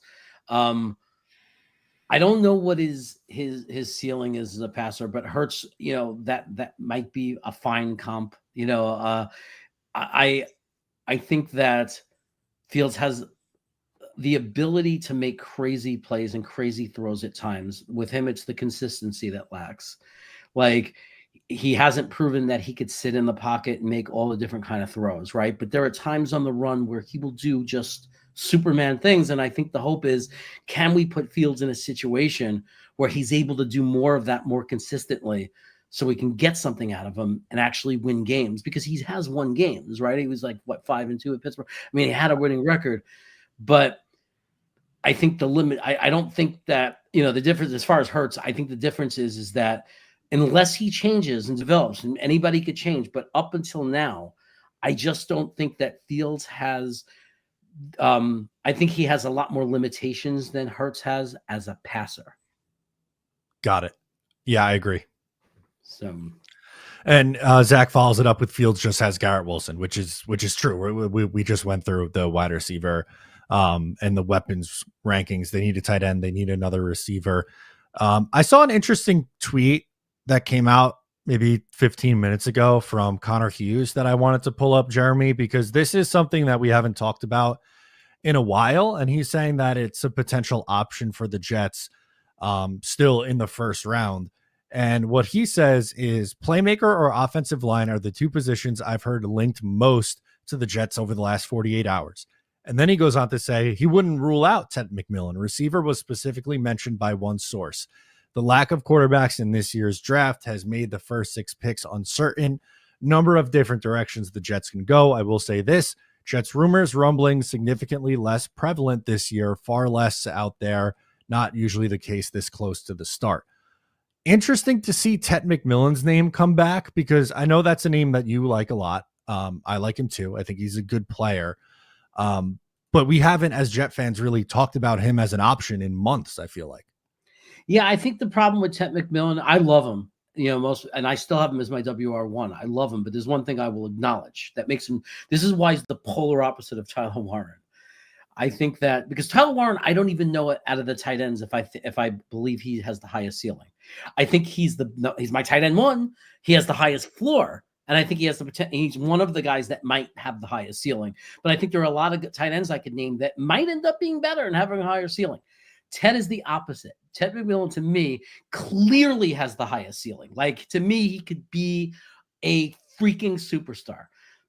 I don't know what his ceiling is as a passer, but Hurts, that might be a fine comp. I think that Fields has the ability to make crazy plays and crazy throws at times. With him, it's the consistency that lacks. Like, he hasn't proven that he could sit in the pocket and make all the different kind of throws, right? But there are times on the run where he will do just Superman things. And I think the hope is, can we put Fields in a situation where he's able to do more of that more consistently, so we can get something out of him and actually win games? Because he has won games, right? He was like, 5-2 at Pittsburgh. I mean, he had a winning record, but I think the limit, I don't think that, the difference as far as Hurts, I think the difference is that unless he changes and develops, and anybody could change, but up until now, I just don't think that Fields has, I think he has a lot more limitations than Hurts has as a passer. Got it. Yeah, I agree. So, and Zach follows it up with Fields just has Garrett Wilson, which is true. We just went through the wide receiver and the weapons rankings. They need a tight end. They need another receiver. I saw an interesting tweet that came out maybe 15 minutes ago from Connor Hughes that I wanted to pull up, Jeremy, because this is something that we haven't talked about in a while. And he's saying that it's a potential option for the Jets. still in the first round. And what he says is playmaker or offensive line are the two positions I've heard linked most to the Jets over the last 48 hours. And then he goes on to say he wouldn't rule out Tet McMillan. Receiver was specifically mentioned by one source. The lack of quarterbacks in this year's draft has made the first 6 picks uncertain. Number of different directions the Jets can go. I will say this, Jets rumors, rumblings, significantly less prevalent this year, far less out there. Not usually the case this close to the start. Interesting to see Tet McMillan's name come back, because I know that's a name that you like a lot. I like him too. I think he's a good player. But we haven't, as Jet fans, really talked about him as an option in months, I feel like. Yeah, I think the problem with Tet McMillan, I love him, and I still have him as my WR1. I love him, but there's one thing I will acknowledge that makes him, this is why he's the polar opposite of Tyler Warren. I think that because Tyler Warren, I don't even know it out of the tight ends if I believe he has the highest ceiling. I think he's my tight end 1. He has the highest floor, and I think he has the potential. He's one of the guys that might have the highest ceiling. But I think there are a lot of tight ends I could name that might end up being better and having a higher ceiling. Ted is the opposite. Tet McMillan, to me, clearly has the highest ceiling. Like, to me, he could be a freaking superstar.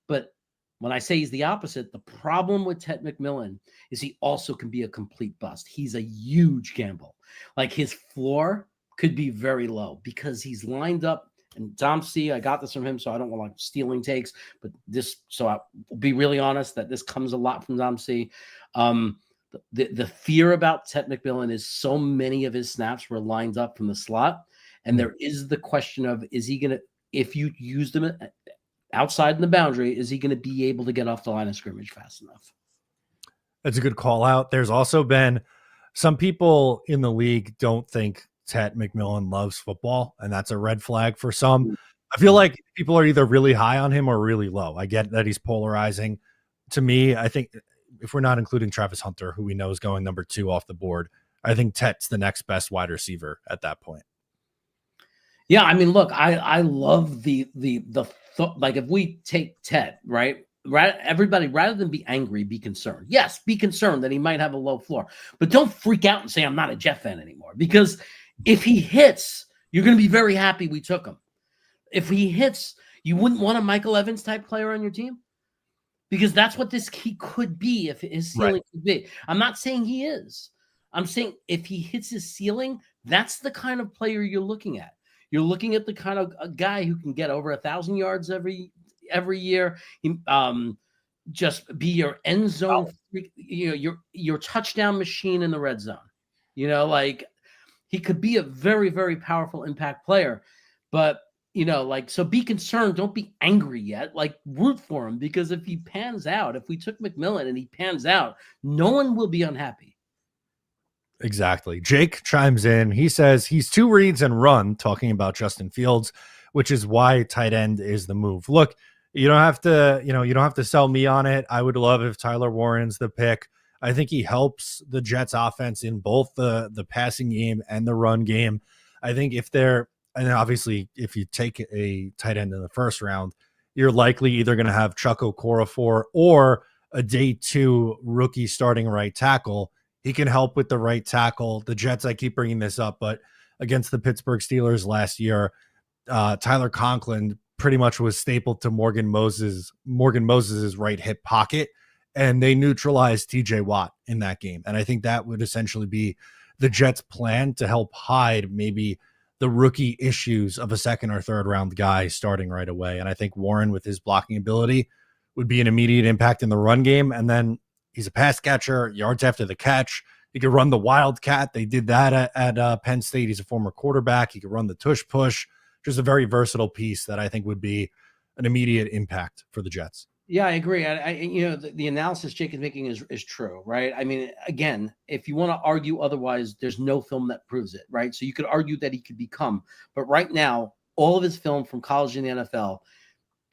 But when I say he's the opposite, the problem with Tet McMillan is he also can be a complete bust. He's a huge gamble. Like, his floor could be very low because he's lined up. And Tom C, I got this from him, so I don't want like stealing takes, but so I'll be really honest that this comes a lot from Tom C. The fear about Tet McMillan is so many of his snaps were lined up from the slot. And there is the question of, is he going to, if you used him outside in the boundary, is he going to be able to get off the line of scrimmage fast enough? That's a good call out. There's also been some people in the league don't think Tet McMillan loves football, and that's a red flag for some. I feel like people are either really high on him or really low. I get that he's polarizing. To me, I think if we're not including Travis Hunter, who we know is going number 2 off the board, I think Tet's the next best wide receiver at that point. Yeah, I mean, look, I love like if we take Tet, right? Everybody, rather than be angry, be concerned. Yes, be concerned that he might have a low floor, but don't freak out and say I'm not a Jet fan anymore, because if he hits, you're going to be very happy we took him. If he hits, you wouldn't want a Michael Evans type player on your team, because that's what he could be if his ceiling could be. I'm not saying he is. I'm saying if he hits his ceiling, that's the kind of player you're looking at. You're looking at the kind of a guy who can get over 1,000 yards every year. Just be your end zone, your touchdown machine in the red zone. Like, he could be a very, very powerful impact player. But, so be concerned. Don't be angry yet. Like, root for him, because if he pans out, if we took McMillan and he pans out, no one will be unhappy. Exactly. Jake chimes in. He says he's 2 reads and run, talking about Justin Fields, which is why tight end is the move. Look, you don't have to sell me on it. I would love if Tyler Warren's the pick. I think he helps the Jets offense in both the passing game and the run game. I think and obviously if you take a tight end in the first round, you're likely either going to have Chuck Okorafor or a day 2 rookie starting right tackle. He can help with the right tackle. The Jets, I keep bringing this up, but against the Pittsburgh Steelers last year, Tyler Conklin pretty much was stapled to Morgan Moses' right hip pocket, and they neutralized TJ Watt in that game. And I think that would essentially be the Jets' plan to help hide maybe the rookie issues of a second or third round guy starting right away. And I think Warren, with his blocking ability, would be an immediate impact in the run game. And then he's a pass catcher, yards after the catch. He could run the wildcat. They did that at Penn State. He's a former quarterback. He could run the tush push. Just a very versatile piece that I think would be an immediate impact for the Jets. Yeah, I agree. The analysis Jake is making is true, right? I mean, again, if you want to argue otherwise, there's no film that proves it, right? So you could argue that he could become, but right now, all of his film from college and the NFL,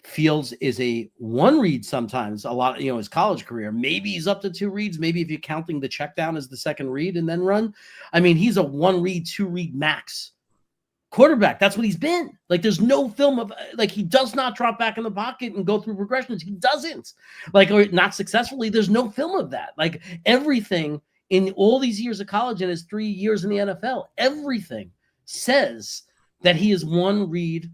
Fields is a 1 read sometimes, a lot, his college career. Maybe he's up to 2 reads. Maybe if you're counting the check down as the second read and then run. I mean, he's a 1 read, 2 read max quarterback. That's what he's been. Like, there's no film of, like, he does not drop back in the pocket and go through progressions. He doesn't. Like, or not successfully. There's no film of that. Like, everything in all these years of college and his 3 years in the NFL. Everything says that he is one read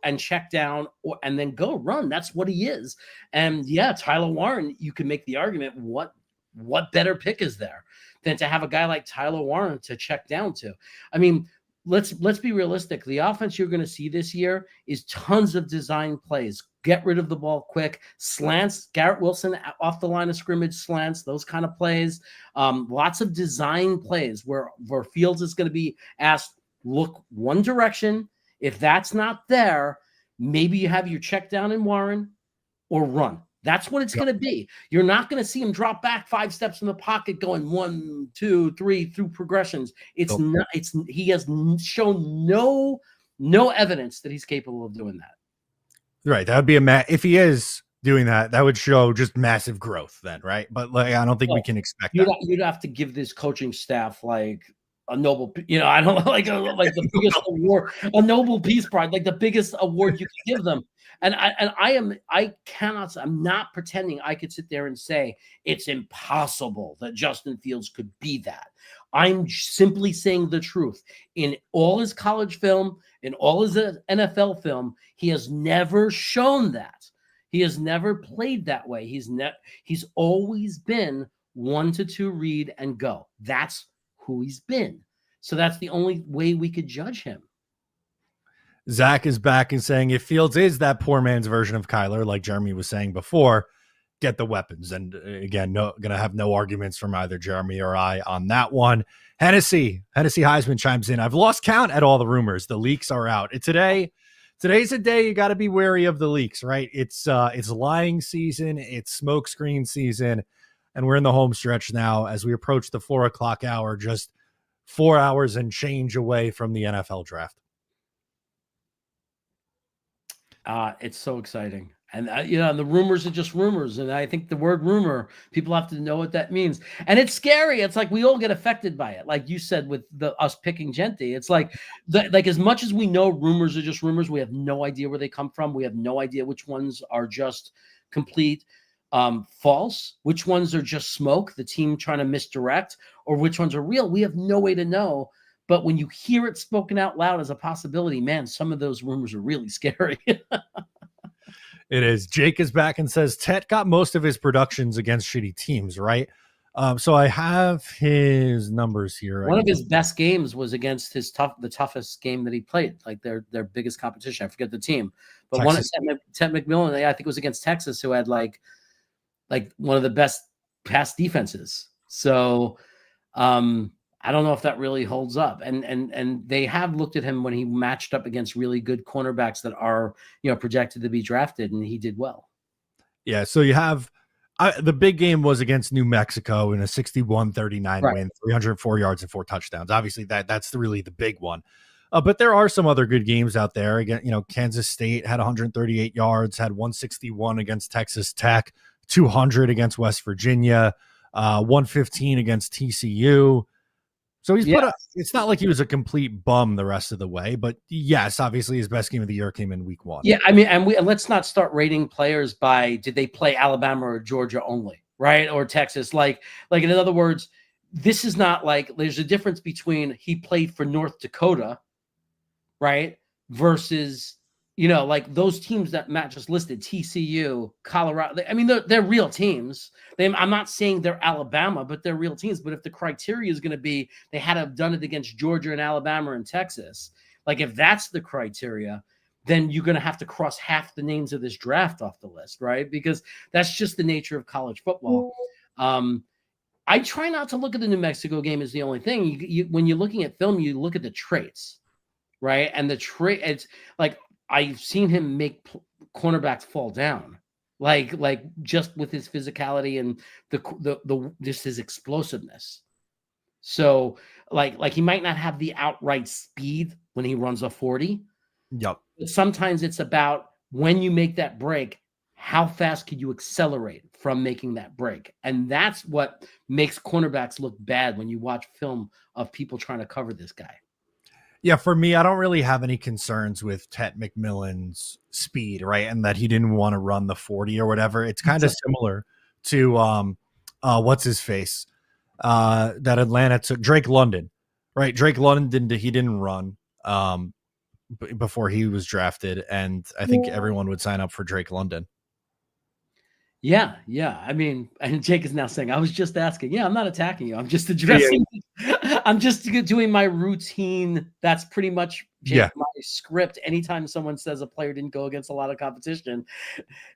and check down and then go run. That's what he is. And yeah, Tyler Warren, you can make the argument, what better pick is there than to have a guy like Tyler Warren to check down to? I mean, let's be realistic. The offense you're going to see this year is tons of design plays. Get rid of the ball quick, slants, Garrett Wilson off the line of scrimmage slants, those kind of plays. Lots of design plays where Fields is going to be asked, look one direction. If that's not there, maybe you have your check down in Warren or run. That's what it's going to be. You're not going to see him drop back 5 steps in the pocket going 1, 2, 3 through progressions. It's not. He has shown no evidence that he's capable of doing that. Right. That would be if he is doing that, that would show just massive growth then, right? But like, I don't think we can expect that. You'd have to give this coaching staff like a Nobel, I don't like the biggest award, a Nobel Peace Prize, like the biggest award you can give them. And I'm not pretending I could sit there and say it's impossible that Justin Fields could be that. I'm simply saying the truth. In all his college film, in all his NFL film, he has never shown that. He has never played that way. He's always been 1 to 2 read and go. That's who he's been. So that's the only way we could judge him. Zach is back and saying, if Fields is that poor man's version of Kyler, like Jeremy was saying before, get the weapons. And again, going to have no arguments from either Jeremy or I on that one. Hennessy Heisman chimes in. I've lost count at all the rumors. The leaks are out. Today's a day you got to be wary of the leaks, right? It's lying season. It's smokescreen season. And we're in the home stretch now as we approach the 4 o'clock hour, just 4 hours and change away from the NFL draft. It's so exciting. And, the rumors are just rumors. And I think the word rumor, people have to know what that means. And it's scary. It's like we all get affected by it. Like you said, with us picking Genty, it's like as much as we know rumors are just rumors, we have no idea where they come from. We have no idea which ones are just complete false, which ones are just smoke, the team trying to misdirect, or which ones are real. We have no way to know. But when you hear it spoken out loud as a possibility, man, some of those rumors are really scary. It is. Jake is back and says Tet got most of his productions against shitty teams, right? So I have his numbers here. One of his best games was against the toughest game that he played, like their biggest competition. I forget the team, but Texas. One of Tet McMillan, I think it was against Texas, who had like one of the best pass defenses. So I don't know if that really holds up. And they have looked at him when he matched up against really good cornerbacks that are, projected to be drafted, and he did well. Yeah. So you have the big game was against New Mexico in a 61-39 win, 304 yards and 4 touchdowns. Obviously that's really the big one. But there are some other good games out there. Again, Kansas State had 138 yards, had 161 against Texas Tech, 200 against West Virginia, 115 against TCU. So it's not like he was a complete bum the rest of the way, but yes, obviously his best game of the year came in week 1. Yeah. I mean, and let's not start rating players by, did they play Alabama or Georgia only, right? Or Texas. Like in other words, this is not like, there's a difference between he played for North Dakota, right? Versus, like those teams that Matt just listed, TCU, Colorado. I mean, they're real teams. I'm not saying they're Alabama, but they're real teams. But if the criteria is going to be they had to have done it against Georgia and Alabama and Texas, like if that's the criteria, then you're going to have to cross half the names of this draft off the list, right? Because that's just the nature of college football. I try not to look at the New Mexico game as the only thing. When you're looking at film, you look at the traits, right? And it's like, I've seen him make cornerbacks fall down, like just with his physicality and just his explosiveness. So like he might not have the outright speed when he runs a 40. Yep. But sometimes it's about when you make that break, how fast could you accelerate from making that break? And that's what makes cornerbacks look bad when you watch film of people trying to cover this guy. Yeah, for me, I don't really have any concerns with Tet McMillan's speed, right? And that he didn't want to run the 40 or whatever. It's kind of similar to what's his face? that Atlanta took. Drake London, right? Drake London, he didn't run before he was drafted, and I think everyone would sign up for Drake London. Yeah, yeah. I mean, and Jake is now saying, I was just asking. Yeah, I'm not attacking you. I'm just addressing. Yeah. I'm just doing my routine. That's pretty much, Jake, my script. Anytime someone says a player didn't go against a lot of competition,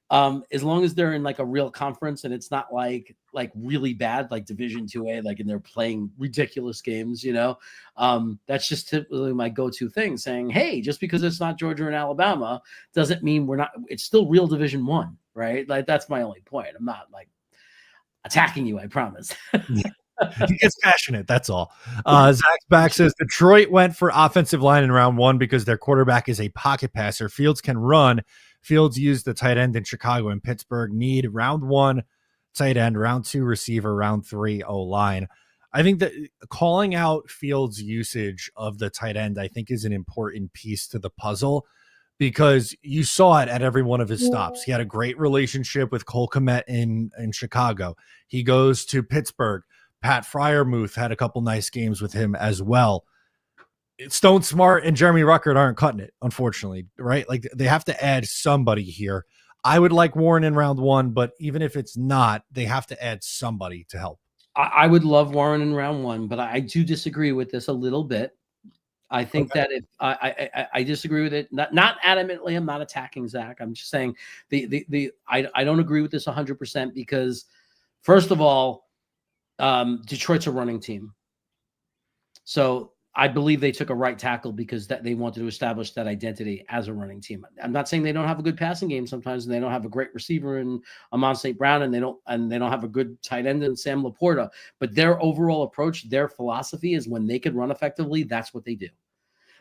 as long as they're in like a real conference and it's not like really bad, like Division 2A, like, and they're playing ridiculous games, that's just typically my go-to thing, saying, hey, just because it's not Georgia and Alabama doesn't mean we're not, it's still real Division 1, right? Like, that's my only point. I'm not like attacking you, I promise. He gets passionate. That's all. Zach's back says Detroit went for offensive line in round 1 because their quarterback is a pocket passer. Fields can run. Fields used the tight end in Chicago and Pittsburgh. Need round 1 tight end, round 2 receiver, round 3 O-line. I think that calling out Fields' usage of the tight end, I think, is an important piece to the puzzle, because you saw it at every one of his stops. He had a great relationship with Cole Kmet in Chicago. He goes to Pittsburgh. Pat Freiermuth had a couple nice games with him as well. Stone Smart and Jeremy Ruckert aren't cutting it, unfortunately, right? Like, they have to add somebody here. I would like Warren in round 1, but even if it's not, they have to add somebody to help. I would love Warren in round 1, but I do disagree with this a little bit. I think that if I disagree with it, not adamantly, I'm not attacking Zach. I'm just saying I don't agree with this 100%, because first of all, Detroit's a running team. So I believe they took a right tackle because they wanted to establish that identity as a running team. I'm not saying they don't have a good passing game sometimes, and they don't have a great receiver in Amon St. Brown, and they don't have a good tight end in Sam Laporta. But their overall approach, their philosophy is when they can run effectively, that's what they do.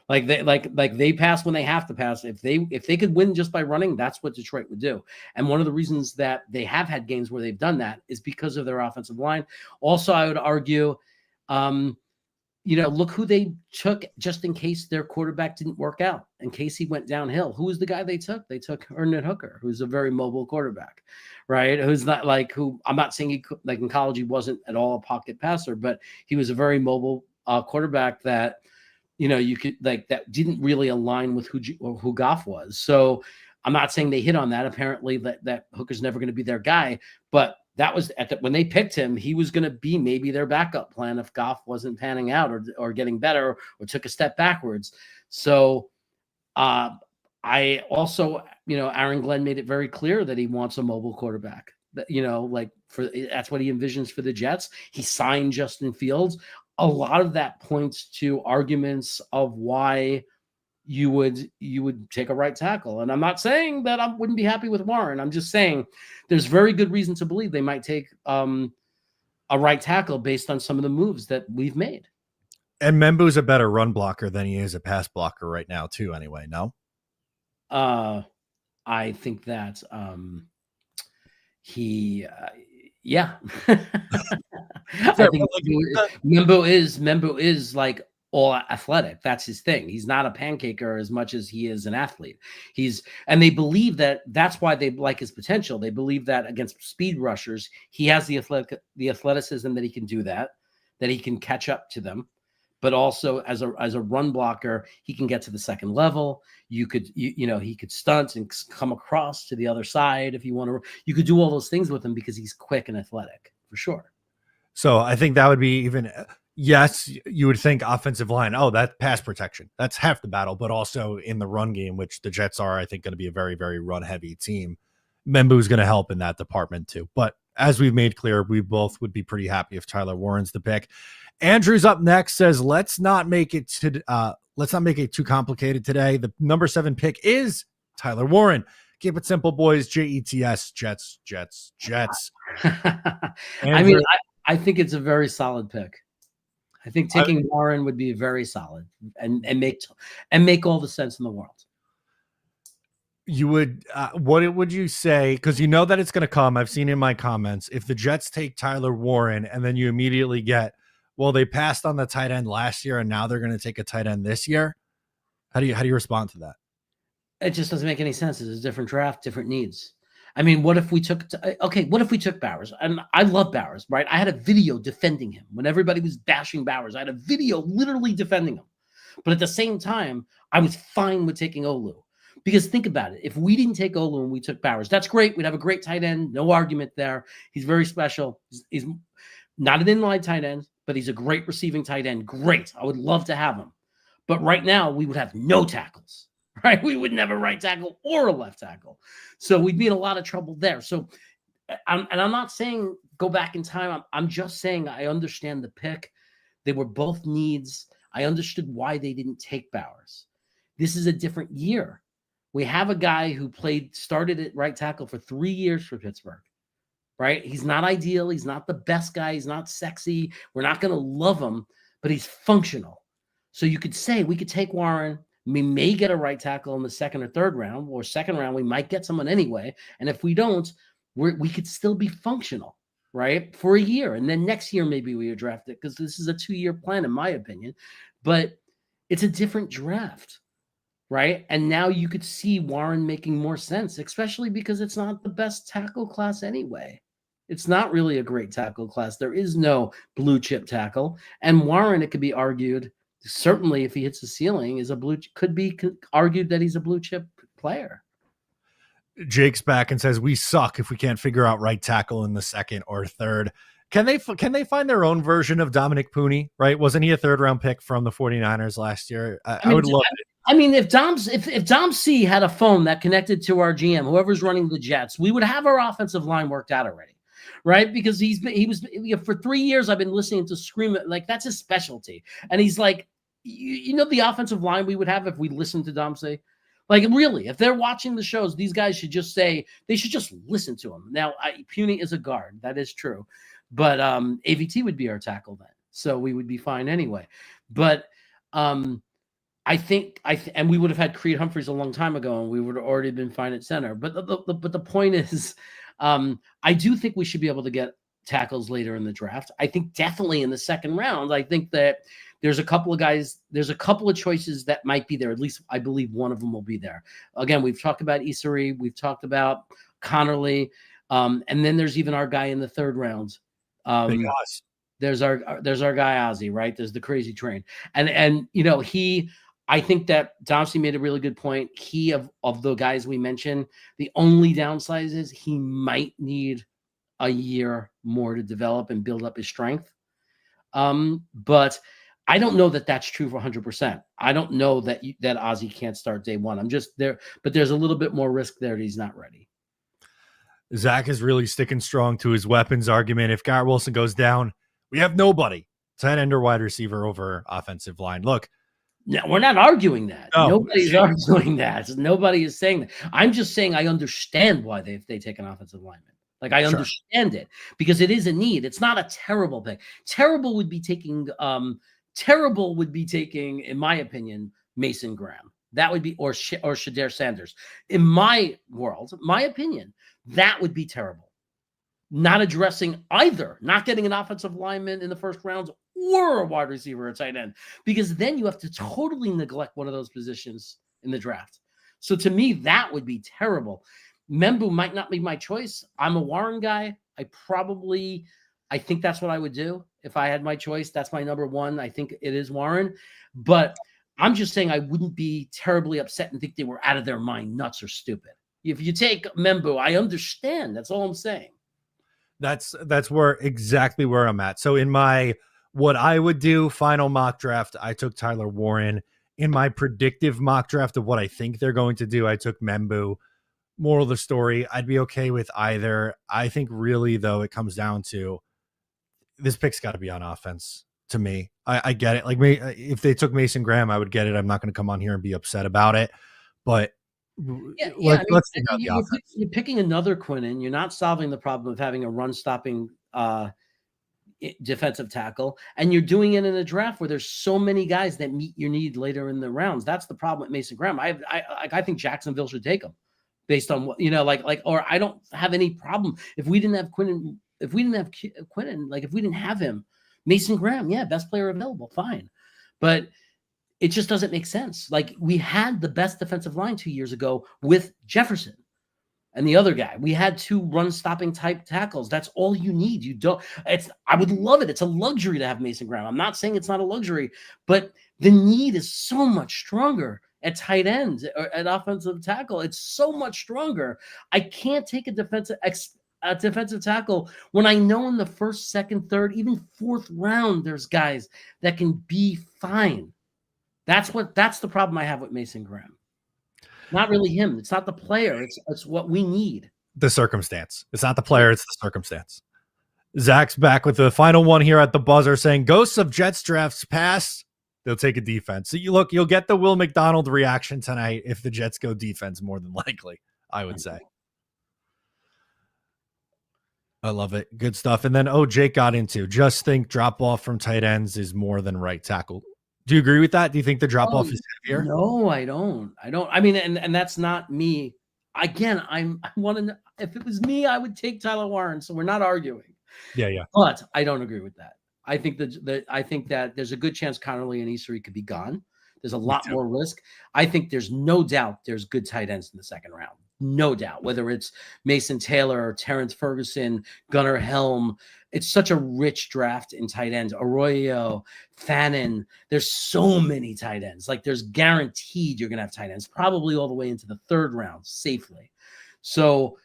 Like they pass when they have to pass. If they could win just by running, that's what Detroit would do. And one of the reasons that they have had games where they've done that is because of their offensive line. Also, I would argue, look who they took just in case their quarterback didn't work out, in case he went downhill. Who was the guy they took? They took Hendon Hooker, who's a very mobile quarterback, right? Who's not like I'm not saying he, like in college, he wasn't at all a pocket passer, but he was a very mobile quarterback that, you could that didn't really align with who Goff was. So I'm not saying they hit on that. Apparently that Hooker's never going to be their guy, but that was when they picked him, he was going to be maybe their backup plan if Goff wasn't panning out or getting better or took a step backwards. So I also, Aaron Glenn made it very clear that he wants a mobile quarterback. That's what he envisions for the Jets. He signed Justin Fields. A lot of that points to arguments of why you would take a right tackle. And I'm not saying that I wouldn't be happy with Warren. I'm just saying there's very good reason to believe they might take a right tackle based on some of the moves that we've made. And Membu's a better run blocker than he is a pass blocker right now too, anyway, no? I think that yeah. I think Membu is like all athletic. That's his thing. He's not a pancaker as much as he is an athlete. And they believe that's why they like his potential. They believe that against speed rushers, he has the athleticism that he can do that he can catch up to them. But also as a run blocker, he can get to the second level. He could stunt and come across to the other side if you want to. You could do all those things with him because he's quick and athletic, for sure. So I think that would be even, yes, you would think offensive line, that pass protection, that's half the battle, but also in the run game, which the Jets are, I think, going to be a very, very run heavy team. Membu's going to help in that department too. But as we've made clear, we both would be pretty happy if Tyler Warren's the pick. Andrew's up next, says, let's not make it too complicated today. The number 7 pick is Tyler Warren. Keep it simple, boys. Jets, Jets. I mean, I think it's a very solid pick. I think taking Warren would be very solid and make all the sense in the world. You would, what would you say? Because you know that it's going to come. I've seen in my comments, if the Jets take Tyler Warren and then you immediately get, well, they passed on the tight end last year and now they're going to take a tight end this year. How do you respond to that? It just doesn't make any sense. It's a different draft, different needs. I mean, what if we took, okay, what if we took Bowers? And I love Bowers, right? I had a video defending him when everybody was bashing Bowers. I had a video literally defending him. But at the same time, I was fine with taking Olu. Because think about it. If we didn't take Olu and we took Bowers, that's great. We'd have a great tight end. No argument there. He's very special. He's not an inline tight end, but he's a great receiving tight end. Great. I would love to have him. But right now, we would have no tackles, right? We would never right tackle or a left tackle. So we'd be in a lot of trouble there. So, I'm not saying go back in time. I'm just saying I understand the pick. They were both needs. I understood why they didn't take Bowers. This is a different year. We have a guy who started at right tackle for 3 years for Pittsburgh, right? He's not ideal. He's not the best guy. He's not sexy. We're not going to love him, but he's functional. So you could say we could take Warren. We may get a right tackle in the second or third round, or second round. We might get someone anyway. And if we don't, we could still be functional, right? For a year. And then next year, maybe we would draft it, because this is a 2-year plan, in my opinion. But it's a different draft. Right. And now you could see Warren making more sense, especially because it's not the best tackle class anyway. It's not really a great tackle class. There is no blue chip tackle. And Warren, it could be argued, certainly if he hits the ceiling, could be argued that he's a blue chip player. Jake's back and says, we suck if we can't figure out right tackle in the second or third. Can they find their own version of Dominic Pooney? Right? Wasn't he a 3rd-round pick from the 49ers last year? I would love it. I mean, if Dom C had a phone that connected to our GM, whoever's running the Jets, we would have our offensive line worked out already, right? Because he was for 3 years. I've been listening to scream it, like that's his specialty, and he's like, you know, the offensive line we would have if we listened to Dom C. Like, really, if they're watching the shows, these guys should just listen to him. Now, Puny is a guard, that is true, but AVT would be our tackle then, so we would be fine anyway. But I think and we would have had Creed Humphreys a long time ago, and we would have already been fine at center. But the point is, I do think we should be able to get tackles later in the draft. I think definitely in the second round. I think that there's a couple of guys, there's a couple of choices that might be there. At least I believe one of them will be there. Again, we've talked about 𝐒𝐮, we've talked about Connerly, and then there's even our guy in the 3rd round. There's our guy Ozzy, right? There's the crazy train, and you know, I think that Domsey made a really good point. He of the guys we mentioned, the only downside is he might need a year more to develop and build up his strength. But I don't know that that's true for 100%. I don't know that Ozzy can't start day one. I'm just there, but there's a little bit more risk there that he's not ready. Zach is really sticking strong to his weapons argument. If Garrett Wilson goes down, we have nobody. Tight end or wide receiver over offensive line. Look, no, we're not arguing that. No. Nobody's arguing that. Nobody is saying that. I'm just saying I understand why they take an offensive lineman. Like, I understand it, because it is a need. It's not a terrible pick. Terrible would be taking, in my opinion, Mason Graham. That would be, or Shedeur Sanders. In my world, my opinion, that would be terrible. Not addressing either, not getting an offensive lineman in the first rounds or a wide receiver or tight end, because then you have to totally neglect one of those positions in the draft. So to me, that would be terrible. Membu might not be my choice. I'm a Warren guy. I think that's what I would do if I had my choice. That's my number one. I think it is Warren, but I'm just saying I wouldn't be terribly upset and think they were out of their mind, nuts or stupid. If you take Membu, I understand. That's all I'm saying. That's exactly where I'm at. So in my what I would do final mock draft, I took Tyler Warren. In my predictive mock draft of what I think they're going to do, I took Membu. Moral of the story, I'd be okay with either. I think really, though, it comes down to this pick's got to be on offense to me. I get it. Like, if they took Mason Graham, I would get it. I'm not going to come on here and be upset about it. But let's think about the offense. You're picking another Quinnen. You're not solving the problem of having a run-stopping defensive tackle, and you're doing it in a draft where there's so many guys that meet your need later in the rounds. That's the problem with Mason Graham. I think Jacksonville should take him. Based on what, or I don't have any problem if we didn't have Quinnen, if we didn't have him, Mason Graham, yeah, best player available, fine. But it just doesn't make sense. Like, we had the best defensive line 2 years ago with Jefferson. and the other guy. We had 2 run-stopping type tackles. That's all you need. You don't. I would love it. It's a luxury to have Mason Graham. I'm not saying it's not a luxury, but the need is so much stronger at tight end or at offensive tackle. It's so much stronger. I can't take a defensive tackle when I know in the first, second, third, even fourth round, there's guys that can be fine. That's the problem I have with Mason Graham. Not really him. It's not the player. It's what we need. The circumstance. It's not the player. It's the circumstance. Zach's back with the final one here at the buzzer saying ghosts of Jets drafts past. They'll take a defense. So you'll get the Will McDonald reaction tonight if the Jets go defense more than likely, I would say. I love it. Good stuff. And then, Jake got into just think drop off from tight ends is more than right tackle. Do you agree with that? Do you think the drop off is heavier? No, I don't. I mean, and that's not me. Again, I want to know, if it was me, I would take Tyler Warren. So we're not arguing. Yeah. But I don't agree with that. I think that there's a good chance Connerly and Eastery could be gone. There's a lot more risk. I think there's no doubt there's good tight ends in the second round. No doubt. Whether it's Mason Taylor, Terrence Ferguson, Gunnar Helm. It's such a rich draft in tight ends. Arroyo, Fannin. There's so many tight ends. Like there's guaranteed you're going to have tight ends probably all the way into the third round safely. So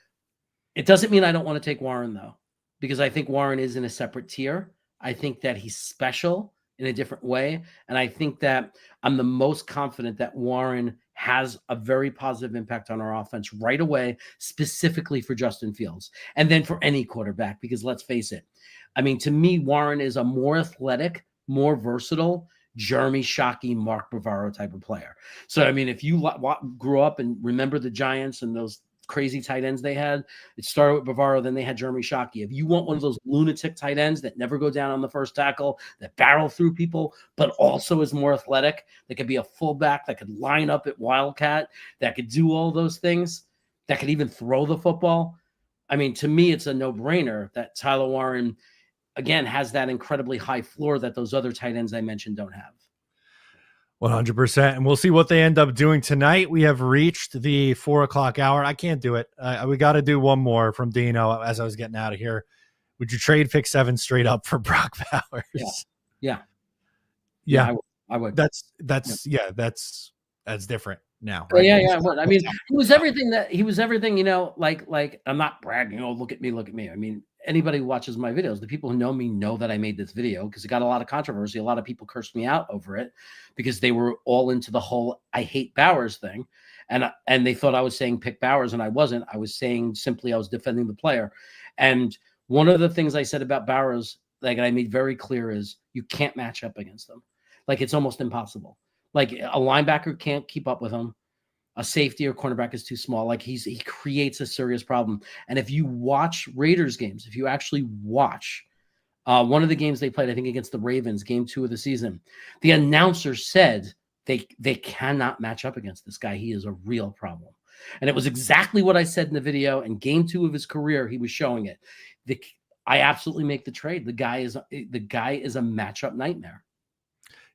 it doesn't mean I don't want to take Warren though, because I think Warren is in a separate tier. I think that he's special in a different way. And I think that I'm the most confident that Warren has a very positive impact on our offense right away, specifically for Justin Fields, and then for any quarterback, because let's face it. I mean, to me, Warren is a more athletic, more versatile, Jeremy Shockey, Mark Bavaro type of player. So, I mean, if you grew up and remember the Giants and those crazy tight ends they had, it started with Bavaro, then they had Jeremy Shockey. If you want one of those lunatic tight ends that never go down on the first tackle, that barrel through people, but also is more athletic, that could be a fullback, that could line up at Wildcat, that could do all those things, that could even throw the football. I mean, to me, it's a no-brainer that Tyler Warren, again, has that incredibly high floor that those other tight ends I mentioned don't have. 100%. And we'll see what they end up doing tonight. We have reached the 4:00 hour. I can't do it. We got to do one more from Dino as I was getting out of here. Would you trade pick 7 straight up for Brock Bowers? Yeah. I would. That's different now. Right? Yeah. What? I mean, he was everything, like I'm not bragging. Oh, look at me. I mean, anybody who watches my videos, the people who know me know that I made this video because it got a lot of controversy. A lot of people cursed me out over it because they were all into the whole I hate Bowers thing. And they thought I was saying pick Bowers, and I wasn't. I was saying simply I was defending the player. And one of the things I said about Bowers, like I made very clear, is you can't match up against them. Like it's almost impossible. Like a linebacker can't keep up with him. A safety or cornerback is too small. Like he creates a serious problem. And if you watch Raiders games, if you actually watch one of the games they played, I think against the Ravens, game 2 of the season, the announcer said they cannot match up against this guy. He is a real problem. And it was exactly what I said in the video. And game 2 of his career, he was showing it. I absolutely make the trade. The guy is a matchup nightmare.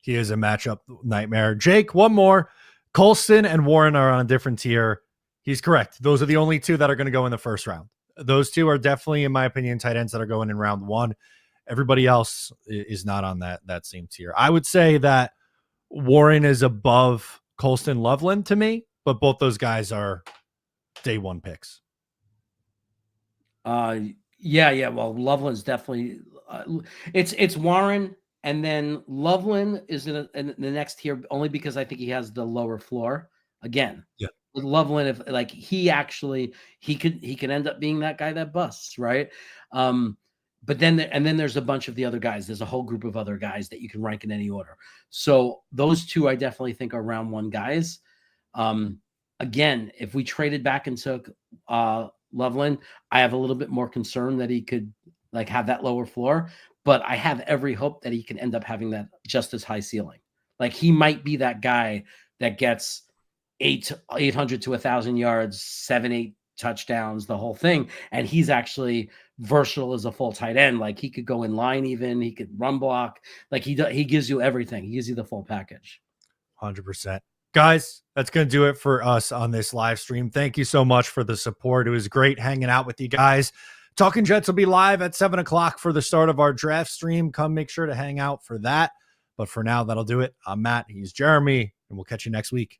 He is a matchup nightmare. Jake, one more. Colston and Warren are on a different tier. He's correct. Those are the only 2 that are going to go in the first round. Those 2 are definitely, in my opinion, tight ends that are going in round 1. Everybody else is not on that same tier. I would say that Warren is above Colston Loveland to me, but both those guys are day 1 picks. Yeah. Well, Loveland's definitely it's Warren. And then Loveland is in the next tier only because I think he has the lower floor. Again, with Loveland, if like he could end up being that guy that busts, right? But then there's a bunch of the other guys. There's a whole group of other guys that you can rank in any order. So those 2 I definitely think are round 1 guys. Again, if we traded back and took Loveland, I have a little bit more concern that he could like have that lower floor. But I have every hope that he can end up having that just as high ceiling. Like he might be that guy that gets 800 to 1,000 yards, 7-8 touchdowns, the whole thing. And he's actually versatile as a full tight end. Like he could go in line even. He could run block. Like he gives you everything. He gives you the full package. 100%. Guys, that's going to do it for us on this live stream. Thank you so much for the support. It was great hanging out with you guys. Talking Jets will be live at 7 o'clock for the start of our draft stream. Come make sure to hang out for that. But for now, that'll do it. I'm Matt. He's Jeremy, and we'll catch you next week.